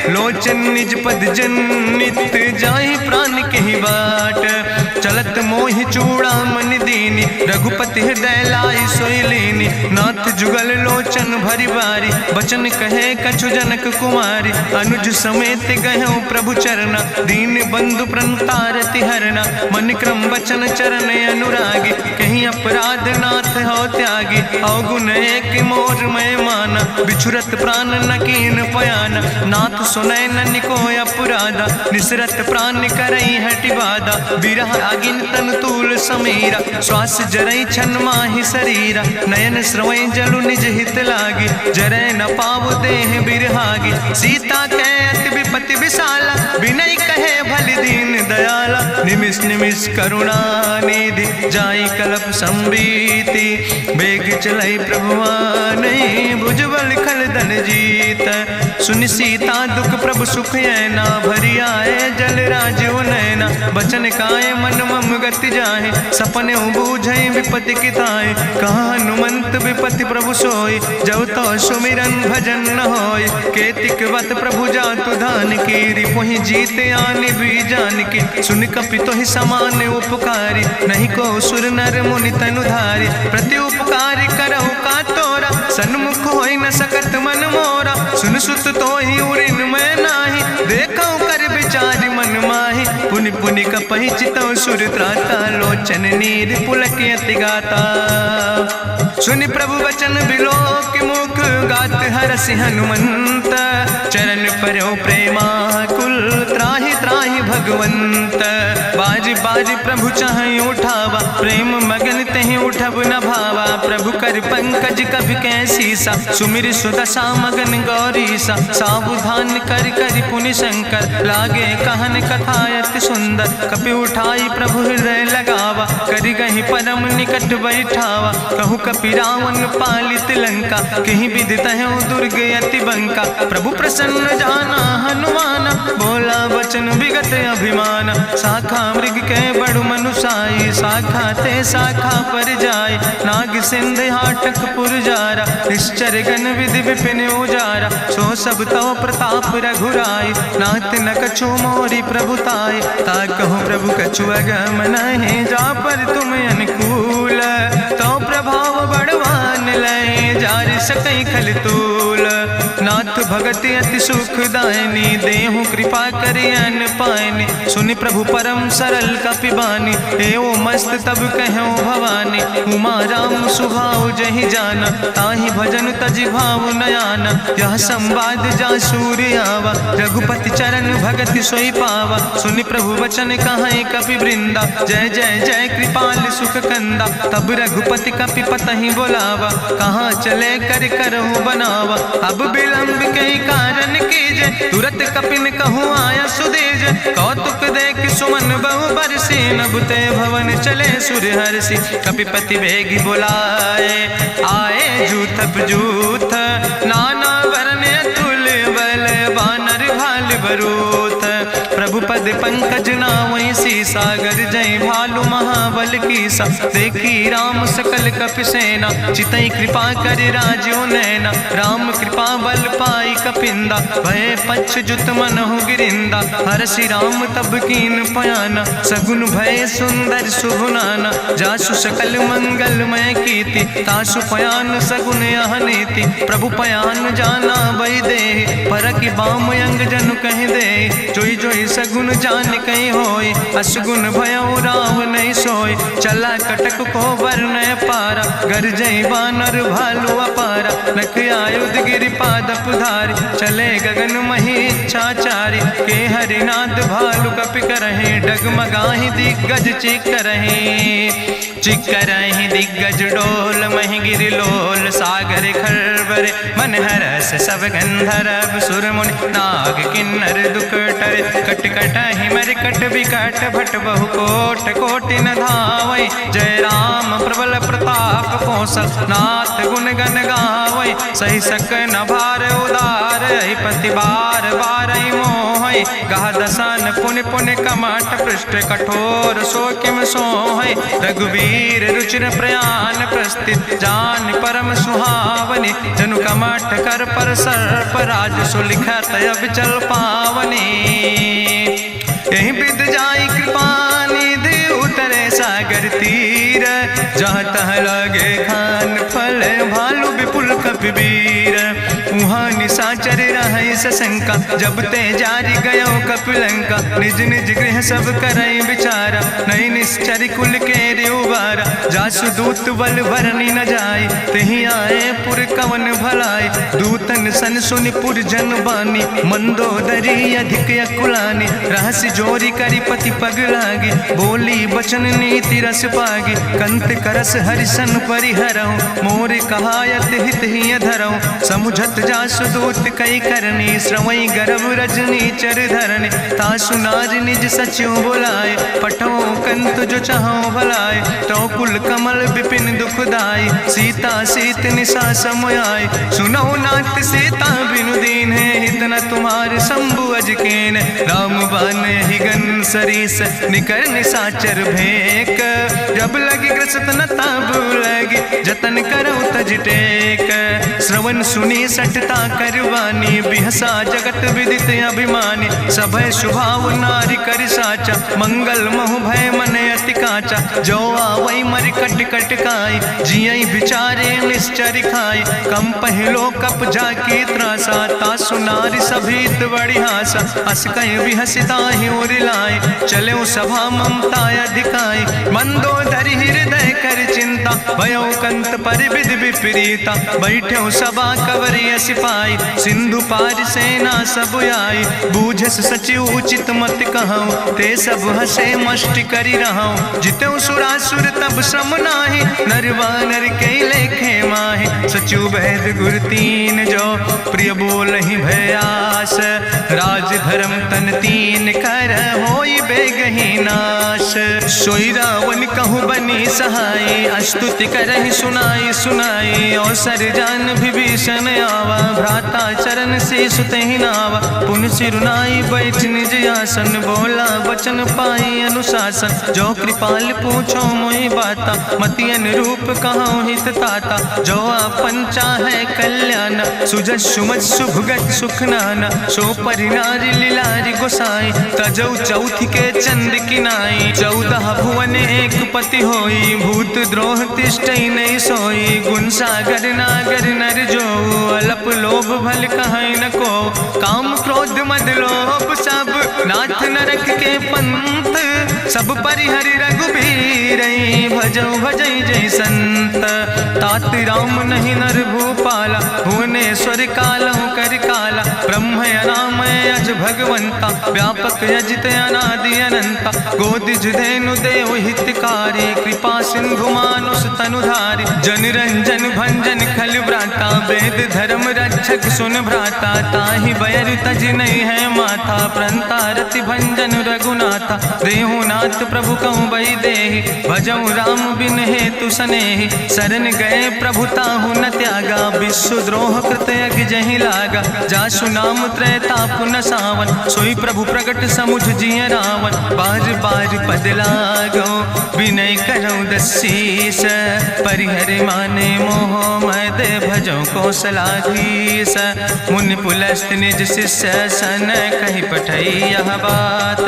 लोचन निज पद जनित, जाहि प्राण के ही बाट। चलत मोहि चूड़ामणि दीनी, रघुपति हृदय लाई सोई लीनी। नाथ जुगल लोचन भरि बारी, बचन कहे कछु जनक कुमारी। अनुज समेत गहु प्रभु चरना, दीन बंधु प्रणतारति हरना। मन क्रम वचन चरण अनुरागी, कहीं अपराध नाथ हो त्यागी। अवगुण एक मोर मैं माना, बिछुरत प्राण न कीन पयाना। नाथ सुनय न को अपराधा, निसरत प्राण करई हटि बाधा। बिरह अगिन तन तूल समीरा, श्वास जरई छन माहि शरीरा। नयन श्रवै जलु निज हित लागी, जरय न पाव देह बिरहागी। सीता कै अति विपति विशाला, विनय कहे भलि दीन दयाला। निमिष निमिष करुणा निधि, जाई कलप संबीति। बेग चलई प्रभुआनै, भुजबल खल धन जीत। सुनि सीता दुख प्रभु सुख ऐना, भरि आए जल राज नैना। बचन काय मन मम गति जाहे, सपने बूझै विपति किताए। कहा हनुमंत विपति प्रभु सोई, जब तो सुमिरन भजन न होय। केतिक वत प्रभु जातु धान की, रिपुहि जीत आने भी जान की। सुन कपि तोहि समान उपकारी, नहीं को सुर नर मुनि तनु धारी। प्रति उपकारी करहु का तोरा, सन्मुख होई न सकत मन मोरा। सुन सुत तोहि उरिन मैं नाही, देखौ कर विचारि मन माहि। पुनि पुनि कपहि चितौ सुर त्राता, लोचन नीर पुलक अति गाता। सुनि प्रभु वचन बिलोक मुख, गात हरसि हनुमंत। चरण परौ प्रेमाकुल, त्राहि त्राहि भगवंत। बाज बाज प्रभु चाहि उठावा, प्रेम मगन तहि उठब न भावा। प्रभु कर पंकज कभि कैसीसा, सुमिर सुदशा मगन गौरीसा। सावधान कर कर पुनि शंकर, लागे कहन कथा अति सुंदर। कपि उठाई प्रभु हृदय लगावा, करि गहि परम निकट बैठावा। कहु कपि रावण पालित लंका, कहीं विधि तहु दुर्ग अति बंका। प्रभु प्रसन्न जाना हनुमाना, बोला वचन विगत अभिमाना। शाखा मृग के बड़ु मनुसाई, शाखा ते शाखा पर जाय। नाग सिंध हाटक पुरजारा, निश्चर गण विधि विपिन उजारा। सो सब तव प्रताप रघुराई, नाथ न कछु मोरी प्रभुताई। ताकहु प्रभु कछु अगम नहीं, जा पर तुम अनुकूल। तो प्रभाव बड़वान लय, जारि सकई खल तूल। नाथ भगति अति सुखदायनी, देहु कृपा करि अन पायनि। सुनि प्रभु परम सरल कपिबानी, एवं मस्त तब कहूँ भवानी। उमा राम सुभाव जहि जाना, ताहि भजन तजि भाव नयाना। यह संवाद जा सूर्य आवा, रघुपति चरण भगति सोई पावा। सुनि प्रभु वचन कहाई कपि वृंदा, जय जय जय कृपाल सुख कंदा। तब रघुपति कपि पतहि बोलावा, कहाँ चले कर करहु बनावा। अब विलंब कई कारण कीजे, तुरत कपिन कहूँ आया सुदेज। कौतुक देख सुमन बहु बरसी, नभुते भवन चले सूर्य हर्षि। कपिपति बेगी बुलाए, आए जूथ जूथ। नाना वर्ण तुल बल, बानर भाल बरूथ। प्रभु पद पंकज नावै सी, सागर जय भालु भालू महाबल कीसा, देखी राम सकल कपि सेना, चितई कृपा कर राजो नैना। राम कृपा बल पाई कपिंदा, भय पच्युत मनहु गिरिंदा। हरषि राम तब कीन पयाना, सगुन भय सुंदर शुभ नाना। जासु सकल मंगलमय कीर्ति, तासु पयान सगुन यह नीति। प्रभु पयान जाना बई दे, परखि बाम अंग जनु कहि दे। जोई जोई सगुन जान कहीं होय, असगुन भयउ राव नहीं सोय। चला कटक को वर्णय पारा, गरजई बानर भालू अपारा। नख आयुध गिरिपाद पुधारी, चले गगन मही इच्छाचारी। के हरिनाद भालू कपि करहि, डगमगाहि दिग्गज चिकरहि दिग्गज डोल। महि गिरि लोल सागर खरबरे, मन हरस सब गंधर्व सुर मुनि। नाग किन्नर दुख टरे, कट कटहि मरकट विकट। भट बहु कोट कोटि न धावै, जय राम प्रबल प्रताप कौशल। नाथ गुण गण गावै, सही सक न भार उदार। पति बार बार मोहै, गह दसन पुनि पुनि कमठ। पृष्ठ कठोर सो किम सोहै, रघुवीर रुचिर प्रयाण। प्रस्थित जान परम सुहावनी, जनु कमठ कर पर सर्प। राज सुलिखत अविचल पावनी, यही विद जाई कृपा निधि। उतरे सागर तीर, जहाँ तह लगे खान फल। भालू विपुल कपिवीर, उहाँ निशाचर रहै सशंका। जब ते जारी गयो कपिलंका, निज निज गृह सब करई विचारा। नहीं निश्चर कुल के उबारा, जासु दूत बल भरनी न जाय। तेहि आए पुर कवन भलाई, दूतन सन सुनि पुर जन बानी। मंदोदरी अधिक अकुलानी, रहस्य जोरी करी पति पग लागी। बोली बचन नीति रस पागी, कंत करस हरिसन परिहरऊँ। मोर कहायत हित ही धरऊँ, समुझत जासु दूत कई करनी। श्रवई गर्भ रजनी चर धरनी, तासु नाज निज सचिव बुलाए। पठो कंत जो चाहो भलाए, तो कुल कमल विपिन दुखदाई। सीता सीत निशा समयाय, सुनो नाथ सीता बिनु दीन है। हित न तुम्हार शंभु अजकेन, राम बान ही गन सरीस। निकर निशाचर भेक, जब लगी ग्रसत न ताब लगी। जतन करो तज टेक, श्रवण सुनी सठता करवानी। बिहसा जगत विदित अभिमानी, सभय शुभाव नारी कर साचा। मंगल महु भय मन अति काचा, जो आवै मर कट कट काई। जियई विचारे निश्चर खाई, कम पहलो कप जाकी त्रासा। तासु नारी सभीत बड़ी हासा, अस कहीं विहसिता ही उर लाए। चलो सभा ममता अधिकाई, मंदोदरी हृदय कर चिंता। भयो कंत पर विधि विपरीता, बैठो सभा कवरिय सिपाही। सिंधु पार सेना सब आई, बूझस सचिव उचित मत कहूँ। ते सब हसे मष्ट करी रहूँ, जितौ सुरासुर तब श्रम नाही। नर वानर के लेखे माहि, सचिव वैद गुर तीन जो। प्रिय बोलहि भयास, राज धर्म तन तीन कर। होई बेगहि नाश, सोई रावण कहूँ बनी सहाय। अस्तुति करहि सुनाई सुनाई, अवसर जान विभीषण आवा। भ्राता चरण से सुतहि नावा, पुन सिरुनाई बैठ निज आसन। बोला वचन पाई अनुशासन, जो कृपाल पूछो मोहि बाता। मति अनुरूप कहूँ हित ताता, जो आपन चाहे कल्याण। सुजस सुमत सुभगत सुख नाना, सो परिनारी लीलारी गोसाई। तजौ चौथ के चंद किनाई, 14 भुवन एक पति होई। भूत द्रोह तिष्ठई नहीं सोई, गुण सागर नागर नर जो। अलप लोभ भल कहीं न को, काम क्रोध मद लोभ सब। नाथ नरक के पंथ, सब परिहरि रघुबीर। भजौ भजई जय संत, तात राम नहीं नर भूपाला। भुवनेश्वर कालहु कर काला, ब्रह्म अनामय अज भगवंता। व्यापक यजित अनादि अनंता, गोदिज धेनु देव हितकारी। कृपा सिंधु मानुष तनुधारी, जन रंजन भंजन खल व्राता। वेद धर्म रक्षक सुन भ्राता, ताहि बैर तज नहीं है माथा। प्रंता रति भंजन रघुनाथा, देहु नाथ प्रभु कहूँ बई देहि। भजऊ राम बिन हेतु स्नेहि, शरण गए प्रभु ताहु न त्यागा, विश्वद्रोह कृत यज्ञ जहि लागा, जासु नाम त्रैताप न सावन, सोई प्रभु प्रगट समुझ जिय रावण, बार बार पद लागो विनय करऊँ दसीस, परिहर माने मोह मद भजऊँ कौशलाधीश, मुनि पुलस्त निज शिष्य सन कही पठई यह बात,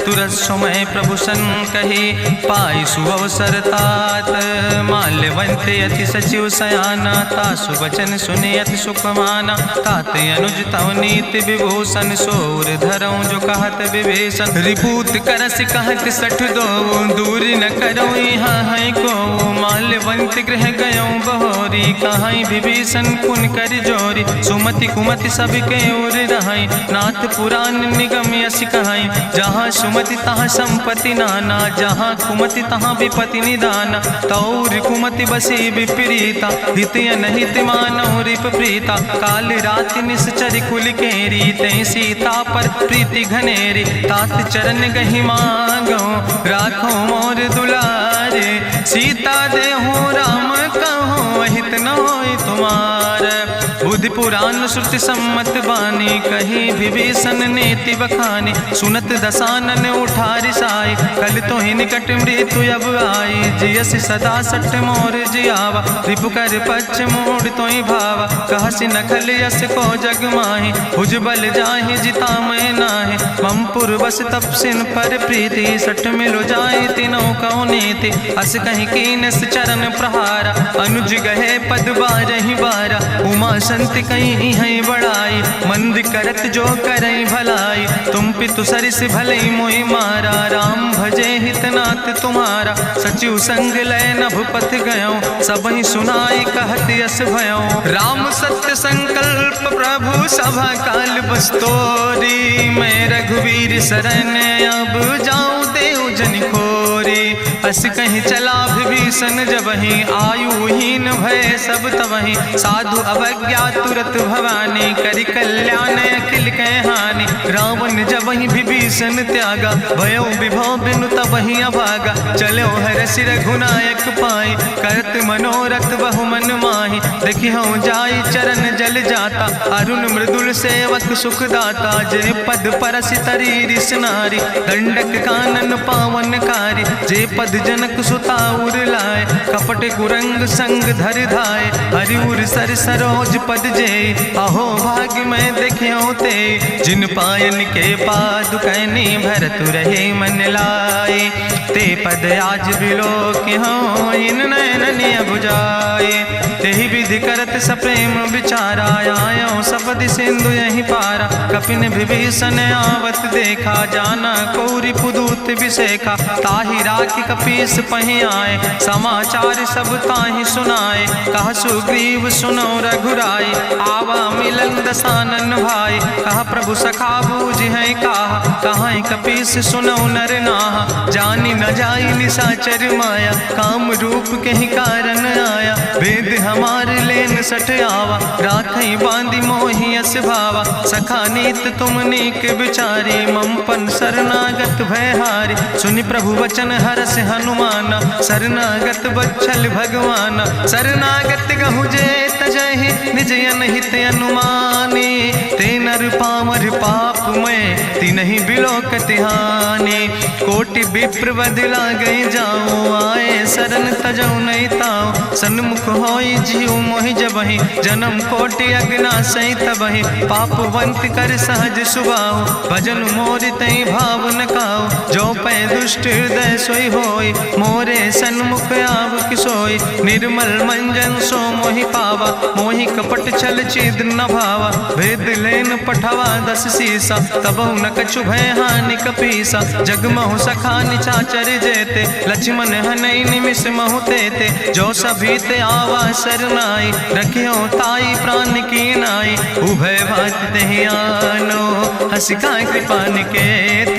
तुरत समय प्रभु सन कही पाई सुअवसर तात, माल्यवंत अति सचिव सयाना, तासु वचन सुनि अति सुख माना, तात अनुज तव नीति विभूषण, सोर धरऊँ जो कहत विभीषण, रिपूत करस कहत सठ दो, दूर न करो यहाँ है को, माल्यवंत गृह गयों बहोरी, कहाई विभीषण पुन कर जोरी, सुमति कुमति सबके ओर रहाई, नाथ पुराण निगम यश कहाई, जहाँ सुमति तहाँ संपत्ति नाना, जहाँ कुमति तहाँ विपति निदाना, तौर कुमति बसी विपरीता, हित अनहित मानव रिप प्रीता, काल रात निश्चर कुल केरी, तै सीता पर प्रीति घनेरी, तात चरण गहि मांगो राखो मोर दुलारे, सीता देहो राम कहो हित न होय तुम्हार, बुद्धि पुराण श्रुति सम्मत बानी, कही विभीषण नेति बखानी, सुनत दसानन उठारि साई, कल तो ही निकट मृत्यु अब आई, जियस सदा सट मोर जियावा, रिपु कर पच्छ मोड़ तो ही भावा, कहसि नखल यस को जग माहि, भुज बल जाहि जिता मैं नाहि, मम पुरबस तपसिन पर प्रीति, सठ मिलो जाय तीनों कौ नीति, अस कहीं कीनस चरण प्रहारा, अनुज गहे पद बारहि बारा, उमा संति कहीं है बड़ाई, मंद करत जो करई भलाई, तुम पितु सरिस भलई मोहि मारा, राम भजे हितनाथ तुम्हारा, सचिव संग लय नभ पथ गयो, सबहि सुनाई कहत यस भयो, राम सत्य संकल्प प्रभु सभा काल बस्तोरी, मैं रघुवीर शरण अब जाऊं देव जन खोरी, अस कहीं चला विभीषण जबहि, आयुहीन भय सब तबहि, साधु अवज्ञा तुरत भवानी, करि कल्याण अखिल कै हानि, रावण जबहि विभीषण त्यागा, भयो विभव बिनु तबहि अभागा, चलो हरषि रघुनायक पाई, करत मनोरथ बहु मन माहि, देखिहु जाई चरण जल जाता, अरुण मृदुल सेवक सुख दाता, जे पद परसि तरी रिस नारी, दंडक कानन पावन कारी, जे पद जनक सुता उर लाए, कपट कुरंग संग धर धाय, हरिउर सर सरोज पद जे, अहो भाग्य मैं देखियो ते, जिन पायन के पादुकैनी भरत रहे मन लाए, ते पद आज बिलोक हो इन नयन बुझाए, तेहि विधि करत सप्रेम विचारा, आयो सपदि सिंधु यही पारा, कपिन विभीषण आवत देखा, जाना कौरि पुदूत विशेखा, ताहि राखि कपीस पहि आए, समाचार सब ताहि सुनाए, कह सुग्रीव सुनो रघुराई, आवा मिलन दसानन भाई, कह प्रभु सखा बूझ है कहा कपीस सुनो नर नाहा, जानी न जाई निशाचर माया, काम रूप के ही कारण आया, वेद हमार लेन सठ आवा, राखई बांधी मोहि यस भावा, सखा नीत तुम नीक विचारी, मम पन शरणागत भयहारी, सुनि प्रभु वचन हरस हनुमाना, शरणागत बच्छल भगवाना, शरणागत गहु जे तजहि निज अनहित अनुमानी, ते नर पामर पाप में तिन्हि बिलोकति हानि, कोटि विप्र बदला गई जाऊँ, आए शरण तजऊ नहीं ताऊ, सन्मुख होई जीव मोहि जबहि, जन्म कोटि अग्ना सही तबहि, पापवंत कर सहज सुभाऊ, भजन मोर तई भाव न काऊ, जो पै दुष्ट हृदय सोई होई, मोरे सन्मुख आव किसोई, निर्मल मंजन सो मोहि पावा, मोहि कपट छल छिद्र न भावा, भेद लेन पठवा दस सीसा, तबहु न कछु भय हानि कपीसा, जगमहु सखा निचाचर जेते, लक्ष्मण हनई निमिष महु तेते, जो सभी ते आवा सरनाई, रखियो ताई प्राण की नाई, उभय भात तेहि आनो, हसिका कृपा निकेत,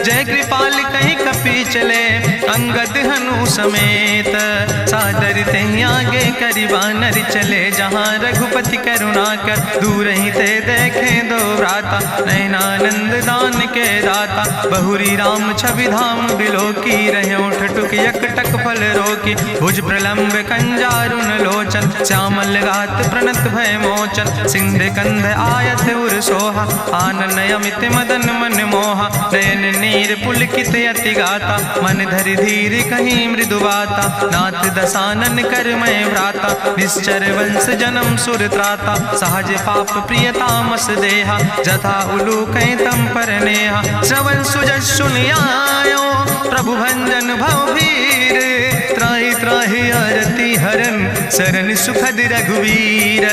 जय कृपाल कहीं कपी चले, अंगद हनु समेत। सादर तहीं आगे करि बानर चले, जहाँ रघुपति करुणा कर दूर ही ते देखे दो भ्राता। नयनानंद दान के दाता, बहुरी राम छवि धाम बिलोकी। रहे ठटुक यकटक फल रोकी, भुज प्रलंब कंजारुन लोचन। श्यामल गात प्रणत भय मोचन, सिंध कंध आयत उर सोहा। आनन अमित मदन मन मोहा, नयन नीर पुलकित अति गाता। मन धरि धीर कहीं मृदु बाता, नाथ दसानन कर मैं भ्राता। निश्चर वंश जन्म सुर त्राता, सहज पाप प्रिय तामस देहा। जथा उलूक तम पर नेहा, श्रवण सुजस सुनियायो। प्रभु भंजन भव भीर, त्राहि त्राहि आरती हरन। शरण सुखद रघुवीर,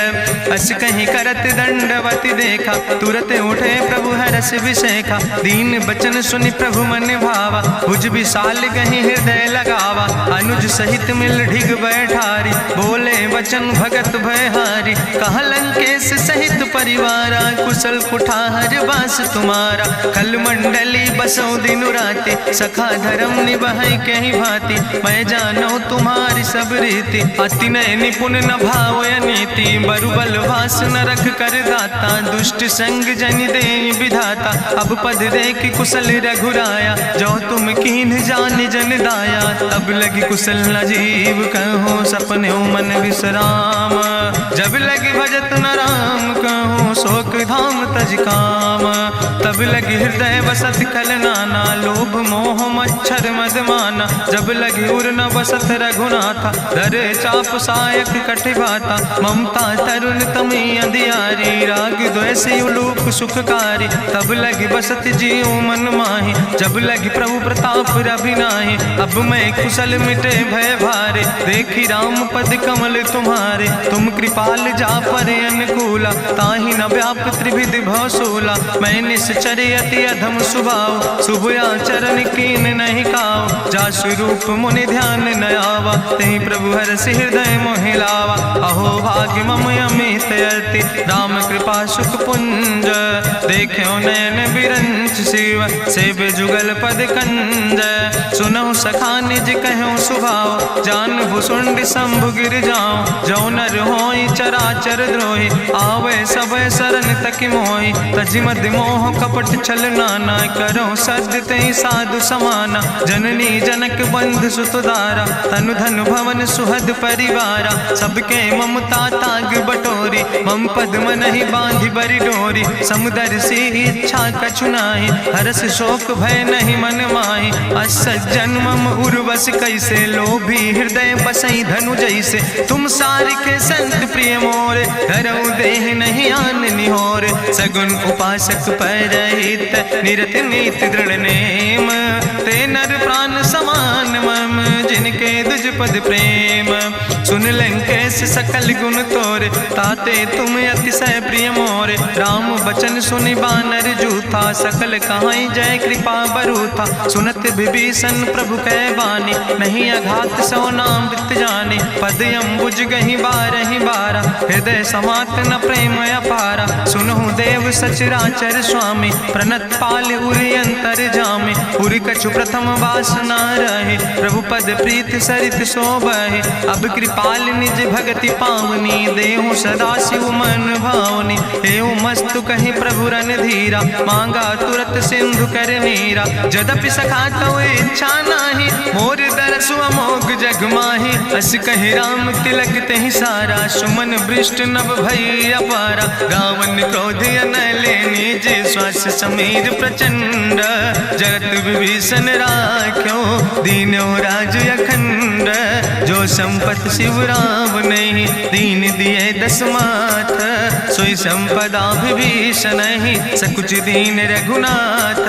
अस कहीं करत दंडवत देखा। तुरत उठे प्रभु हरस विशेखा, दीन बचन सुनि प्रभु मन भावा। भुज विशाल कहीं हृदय लगावा, अनुज सहित मिल ढिग बैठारी। बोले वचन भगत भयहारी, कहा लंकेश सहित परिवारा। कुशल कुठार बास तुम्हारा, कल मंडली बसो दिनु राति। सखा धर्म निभाई कहीं भांति, मैं जानो तुम्हारी सब रीति। अति नय निपुण न भाव नीति, बरुबल भास न रख कर दाता। दुष्ट संग जन दे विधाता, अब पद देख कुशल रघुराया। जो तुम कीन जान जन दाया, तब लगी कुशल न जीव कहो। सपने मन विश्राम, जब लगी भजत न राम कहो। शोक धाम तज काम, तब लगी हृदय बसत कल नाना। लोभ मोह मच्छर मद माना, जब लगी उर न बसत रघुनाथा। धरे चाप सायक कटिभाता, ममता तरुण तमी अंधियारी। राग द्वेष उलूक सुखकारी, तब लगी बसत जीव मन माही। जब लगी प्रभु प्रताप रवि नाही, अब मैं कुशल मिटे भय भारे। देखी राम पद कमल तुम्हारे, तुम कृपाल जा पर अनुकूला। ताहि न व्याप त्रिविध भवसूला, मैं निश्चर अति अधम सुभाव। शुभ आचरण कीन नहीं काव, जा स्वरूप मुनि ध्यान न आवा। तेहि प्रभु हरसि हृदय मोहि लावा। अहो भाग्य मम अमित अति, राम कृपा सुख पुंज। देखो नयन बिरंच शिव, सेव जुगल पद कंज। सुनहु सखा निज कहूँ सुभाव, जान भुसुंड शंभु गिर जाऊं। जो नर होई चराचर द्रोही, आवे सब शरण तक मोहि। तजि मद मोह कपट छल नाना, करो सद्य तेहि साधु समाना। जननी जनक बंधु सुतदारा, तनु धन भवन सुहद परिवारा। सबके ममता ताग बटोरी, मम पद मनहि बांधि बरि डोरी। समुदर सी इच्छा कछु नाही, हरस शोक भय नहीं मन माही। असज्जन मम उर्वश कैसे, लोभी हृदय बसई धनु जैसे। तुम सारिके संत प्रिय मोरे, धरऊ देह नहीं आन निहोर। सगुन उपासक परहित, निरत नीत दृढ़ नेम। ते नर प्राण समान मम, जिनके दुज पद प्रेम। सुन लंकेश सकल गुण तोरे, ताते तुम अतिशय प्रिय मोरे। राम बचन सुनि बानर जूथा, सकल कहाई जय कृपा बरूथा। सुनत विभीषण प्रभु कै बानी, नहीं अघात सो नाम वित जानी। पद अम्बुज गहि बारहि बारा, हृदय समात न प्रेम अपारा। सुनहु देव सचराचर स्वामी, प्रणत पाल उरि अंतर जामी। उरि कछु प्रथम वासना रहे, प्रभु पद प्रीत सरित शोभहि। अब कृपाल निज भगति पावनी, देहु सदा शिव मन भावनी। एवं मस्तु कहि प्रभु रन धीरा, मांगा तुरत सिंधु कर नीरा। जदपि सखा तव इच्छा नाही, मोर दरसु अमोघ जग माही। अस कहि राम तिलक तेहि सारा, सुमन वृष्ट नभ भई अपारा। गावन क्रोध अनले निज, श्वास समीर प्रचंड। जगत विभीषण राख्यो, दीनो राज अखंड। जो संपत शिव राम नहीं, दीन दिए दस माथ। सोई संपदा विभीषण नहीं, सकुच दीन रघुनाथ।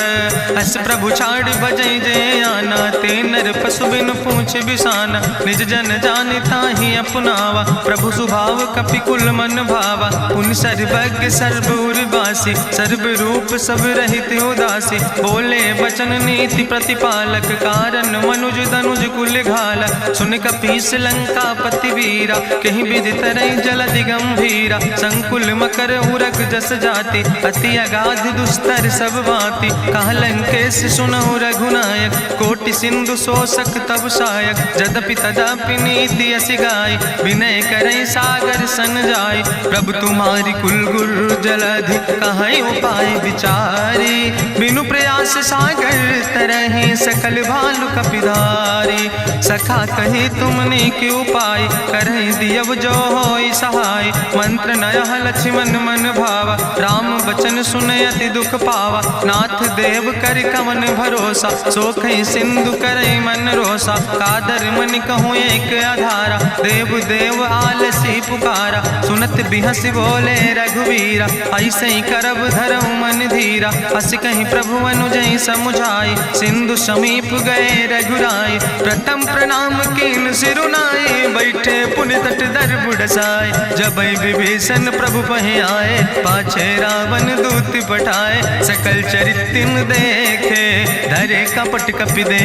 अस प्रभु छाड़ बजै जय आना, ते नर पशु बिन पूछ बिसाना। निज जन जानिता ही अपनावा, प्रभु स्वभाव कपि कुल मन भावा। पुन सर्वज्ञ सर्व उर्वासी, सर्व रूप सब रहित उदासी। बोले वचन नीति प्रतिपालक, कारण मनुज धनुज कुल घाला। सुन कपीस लंका पति वीरा, कहीं विधि तरई जलधि गंभीरा। संकुल मकर उरग जस जाति, अति अगाध दुस्तर सब भांति। कहा लंकेश सुनहु रघुनायक, कोटि सिंधु सिंधु शोषक तब सायक, जदपि तदपि नीति अस गाय, विनय करई सागर सन जाय। प्रभु तुम्हारी कुल गुरु जलधि, कहीं उपाय विचारी, बिनु प्रयास सागर तरहि, सकल भालु कपिधारी। सखा कही तुमने के उपाय, करहि दियव जो होई सहाय। मंत्र नयह लक्ष्मण मन भावा, राम बचन सुनय अति दुख पावा। नाथ देव कर कवन भरोसा, सोखई सिंधु करई मन रोसा। कादर मन कहूँ एक आधारा, देव देव आलसी पुकारा। सुनत बिहस बोले रघुवीरा, ऐसे ही करब धरऊ मन धीरा। हस कहीं प्रभु अनुजय समुझाई, सिंधु समीप गए रघुराई। प्रथम प्रणाम कीन सिरुनाई, बैठे पुण्य तट दर बुढ़साए। जब विभीषण प्रभु पहि आए, पाछे रावण दूत पठाए। सकल चरित्र देखे, धरे कपट कपि दे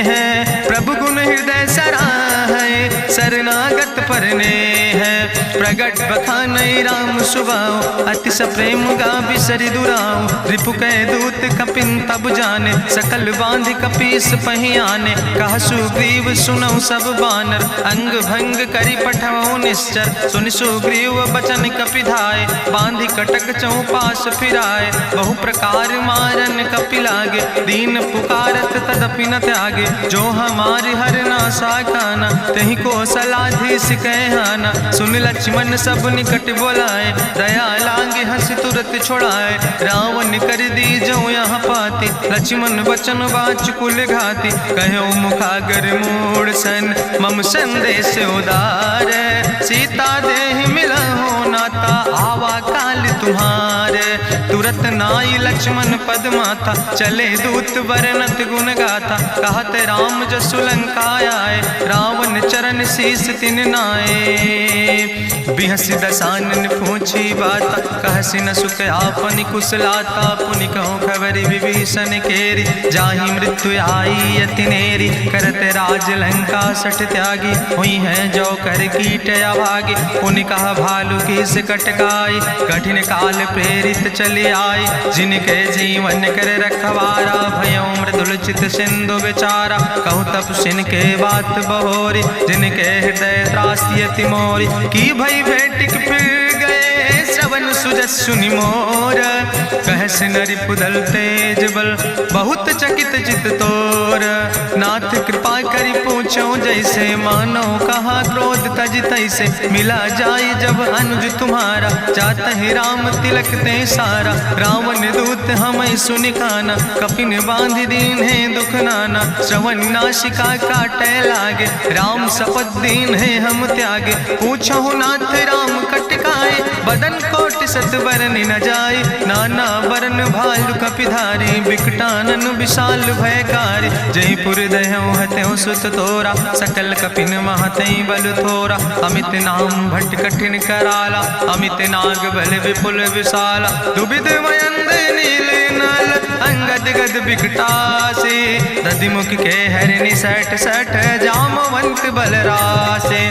है। प्रभु गुण हृदय सराहै, शरणागत परने है। प्रगट बखानई राम सुभाऊ, अतिश प्रेम गा बिसरि दुराऊ। रिपु कह दूत कपिन तब जाने, सकल बांध कपीस पहि आने। कहा सुग्रीव सुनऊ सब बानर, अंग भंग करि पठवऊ निश्चर। सुनि सुग्रीव बचन कपिधाय, बांधि कटक चौपास फिराए। बहु प्रकार मारन कपि लागे, दीन पुकारत तदपि न त्यागे। जो हमारि हर नासा खाना, तहि को सलाधीस कहना। सुन लक्ष्मण सब निकट बोलाए, दया लागे हंस तुरत छोड़ाए। रावण कर दी जो यहाँ पाती, लक्ष्मण बचन बाच कुल घाती। कहो मुखागर मूड़ सन, मम संदेश उदार। सीता देहि मिलहु नाता, आवा काल तुम्हारे। तुरत नाई लक्ष्मण पद माथा, चले दूत बरनत गुण गाथा। कहत राम जसु लंका आए, रावण चरण शीस तिन नाए। बिहस दसानन पूछी बाता, कहसि न सुख आपन कुशलाता। पुनि कहूँ खबर विभीषण केरी, जाहि मृत्यु आई अति नेरी। करत राज लंका सठ त्यागी, हुई है जो कर कीट अभागी। पुनि कहा भालू किस कटकाई, कठिन काल प्रेरित चले आई। जिनके जीवन कर रखवारा, भयो मृदुल चित सिंधु बेचारा। कहु तप सिन के बात बहोरी, जिनके हृदय त्रासी अति मोरी। की भई भेटिक फिर गए, श्रवण सुजस सुनि मोर। कहस नरि पुदल तेज बल, बहुत चकित चित तोर। नाथ कृपा करि पूछो जैसे, मानो कहा क्रोध तज तैसे। मिला जाय जब अनुज तुम्हारा, जातहि राम तिलक ते सारा। रावण दूत हमें सुनि काना, कपिन बांध दीन है दुख नाना। श्रवण नासिका काटे लागे, राम शपथ दीन है हम त्यागे। पूछो नाथ राम कटकाए, बदन कोटि सत बरन न जाए। नाना बरन भालु कपिधारी, बिकटानन विशाल भयकारी। जयपुर दह्यु हत्यो सुत तोरा, सकल कपिन महतई बल थोरा। अमित नाम भट्ट कठिन कराला, अमित नाग बल विपुल विशाला। दुबिध मयंद नील नल, अंगद गद बिकटासे। दधिमुख के हरिणि सठ सठ, जामवंत बलरासे।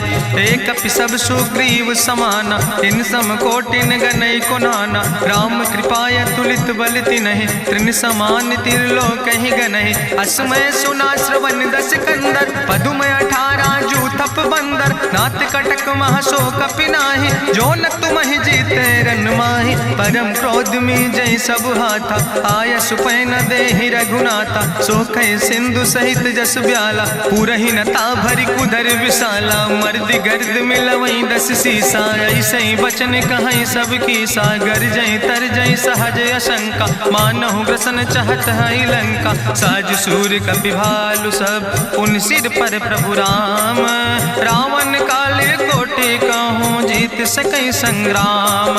एक कपि सब सुग्रीव समाना, इन सम कोटिन गनई को नाना। राम कृपाय तुलित बल तिनहि, त्रिन समान तिरलोक ही गनहि। असमय सुना श्रवण दस कंदर, पदुमय 18 जू थप बंदर। नाथ कटक महसो कपि नाही, जो न तुमहि जीते रन माही। परम क्रोध में जय सब हाथा, आय सुपै न देहि रघुनाथा। सोखै सिंधु सहित जस ब्याला, पूरहि नता भरि कुधर विशाला। मर्द गर्द मिलवई 10 सीसा, ऐसे बचन कहई सब कीसा। गर जय तर जय सहज अशंका, मानहु ग्रसन चाहत है लंका। साज सूर कपि भालु सब, उन सिर पर प्रभु राम। रावण काले कोटि कहूँ, जीत सकई संग्राम।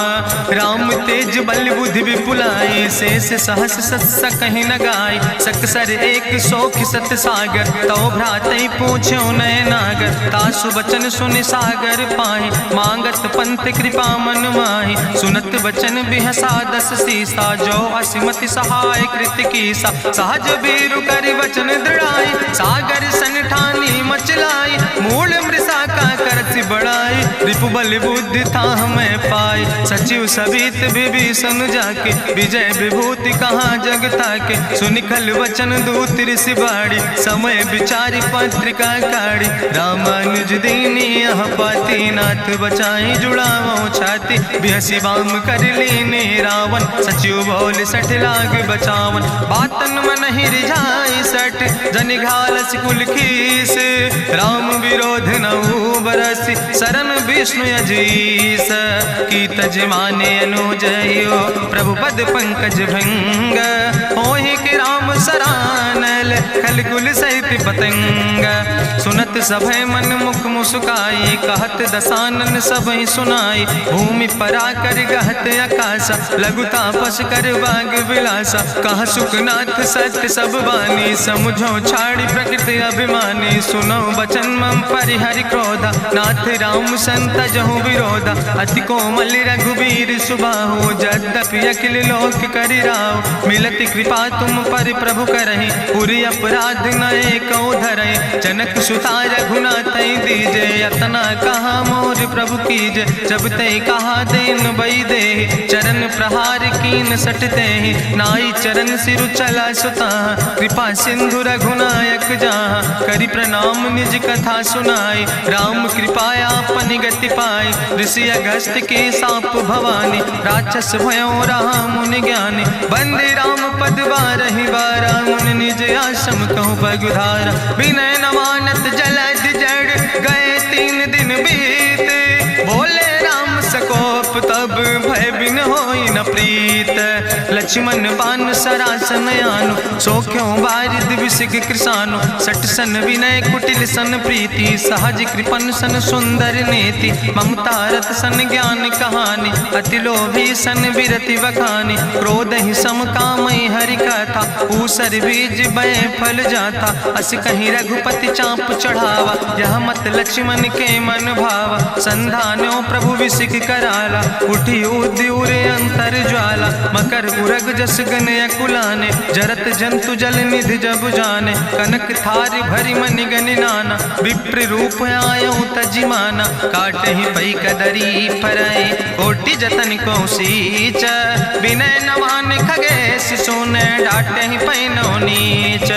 राम तेज बल बुद्धि विपुलाई, शेष सहस सत सकहि न गाय। सकसर एक सोख सत सागर, तो भ्रातई पूछ्यो नय नागर। तासु बचन सुनि सागर पाहि, मांगत पंथ कृपा मन माहि। सुनत बचन बिहसा 10 सीसा, जो असिमति सहाय कृत कीसा। सहज बीरु करि वचन दृढ़ाई, सागर सन ठानी मचलाई। मूल मृषा का करसि बड़ाई, रिपु बल बुद्धि था हमें पाई। सचिव सबित विभीषण जाके विजय विभूति कहाँ जगता के। सुनिखल वचन दूत ऋषि बाड़ी समय विचारी पत्रिका काढ़ी। रामानुज दीनी यह पाती नाथ बचाई जुड़ावो छाती। बिहसी बाम कर लीने रावण सचिव बोल सठ लाग बचावन। बातन मन ही रिझाई सठ जन घालस कुल खीस। राम विरोध नऊ बरस शरण विष्णु अजीस। की तज माने अनुजयो प्रभु पद पंकज भंग। होहि कि राम सरानल खल कुल सहित पतंग। सुनत सभय मन मुख मुस्काई कहत दसानन सबहि सुनाई। भूमि परा कर गहत आकाशा लघु तापस कर बाग विलासा। कह सुखनाथ सत्य सब बानी समुझो छाड़ी प्रकृति अभिमानी। सुनो बचन मम परिहरि क्रोधा नाथ राम संत जहु विरोधा। अति कोमल रघुबीर सुबाहु यद्यपि अखिल लोक करि राव। मिलति कृपा तुम पर प्रभु करहि पुरि अपराध नए को धरहि। जनक सुता रघुनाथ दीजे यतना कहा मोर प्रभु कीजे। जब ते कहा देन बई दे चरण प्रहार कीन सटते। नाई चरण सिरु चला सुता कृपा सिंधु रघुनायक जहाँ। करि प्रणाम निज कथा सुनाई राम कृपाया अपनी गति पाई। ऋषि अगस्त के साप भवानी राक्षस भयो रहा मुनि ज्ञानी। बंदे राम पद बारहि बारा मुनि निज आश्रम कहु पगुधारा। विनय नवानत जलद जड़ गए 3 दिन बीते। बोले राम सकोप तब भय बिन होई न प्रीत। लक्ष्मण बान सरासन आनु सो क्यों बारिद विसिग कृसानु। सठ सन विनय कुटिल सन प्रीति सहज कृपन सन सुंदर नीति। ममता रत सन ज्ञान कहानी अति लोभी सन विरति बखानी। क्रोध ही सम कामई हरि कथा ऊसर बीज बय फल जाता। अस कहीं रघुपति चाप चढ़ावा यह मत लक्ष्मण के मन भावा। संधानो प्रभु विसिक कराला उठी उद्यूरे अंतर ज्वाला। मकर उरग जस गन अकुलाने जरत जंतु जल निधि जब जाने। कनक थारी भरी मनि गनि नाना विप्र रूप आयो तजिमाना। काटे ही पई कदरी फरई कोटि जतन को सींच। विनय नवान खगेश सोने डाटे ही पैनो नीच।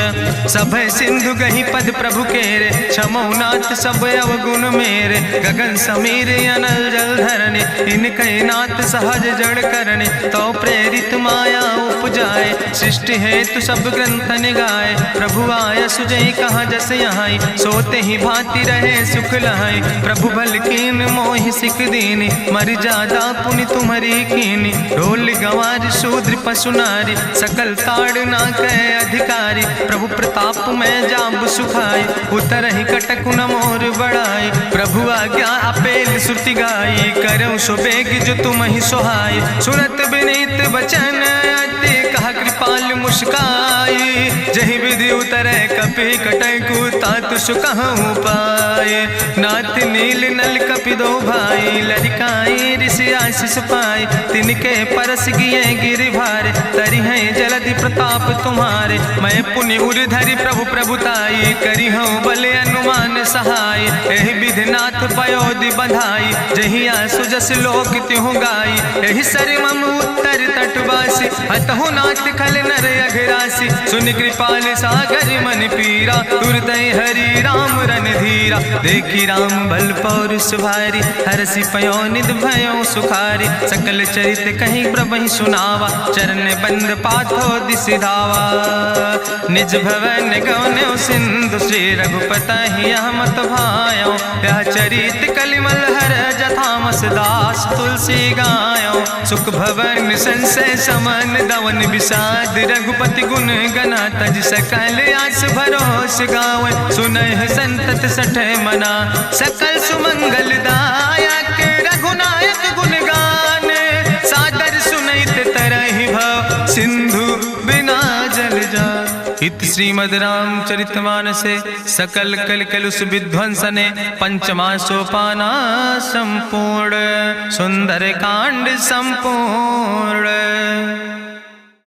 सब सिंधु गही पद प्रभु केरे क्षमो नाथ सब अवगुण मेरे। गगन समीर अनल जल धरने इनके नाथ सहज जड़ करने। तो प्रेरित माया उपजाए सृष्टि हेतु सब ग्रंथ निगाए। प्रभु आय सुजई कहा जस यहाँ सोते ही भांति रहे सुख लहाई। प्रभु भल कीन मोहि सिख दीनी मर जादा पुनि तुम्हारी कीनी। ढोल गंवार शूद्र पशु नारी सकल ताड़ ना कह अधिकारी। प्रभु प्रताप में जाब सुखाई उतर ही कटक न मोर बढ़ाई। प्रभु आज्ञा अपेल श्रुति गाई करऊँ सो बेग जो तुम ही सोहाई। सुनत विनीत वचन अति कहा कृपाल मुस्काई। जहि विधि उतरे कपि कटकु तातु सुकहु पाए। नाथ नील नल कपि दो भाई लरिकाई ऋषि आशीष पाए। तिनके परस गिए गिरि भारे तरि है जलधि प्रताप तुम्हारे। मैं पुनि उर धरि प्रभु प्रभुताई करी हूँ बले अनुमान सहाय। एहि विधि नाथ पयोधि बधाई जहिया सुजस लोक त्यों गाई। एहि सर मम उत्तर तटवासी हतहु नाथ खल नर अघरासी। सुन कृपाल सागर मन पीरा तुरत हरि राम रन धीरा। देखी राम बल पौरुष भारी हरसि पयो निध भयो सुखारी। सकल चरित कहीं प्रभु सुनावा चरण बंद पाथो दिसि धावा। निज भवन गौन्यो सिंधु श्री रघुपति यह मत भायो। यह चरित कलिमल हर जथामस दास तुलसी गायो। सुख भवन संशय समन दवन विषाद रघुपति गुण गना तज सकल आस भरोस गावन। सुनह संतत सठ मना सकल सुमंगल दायक रघुनायक गुण गान। सादर सुनैत तरहि भव सिंधु बिना जल जा। इत श्रीमद् रामचरितमानसे सकल कलकलुष विध्वंसने पंचमा सोपाना संपूर्ण। सुंदर कांड संपूर्ण।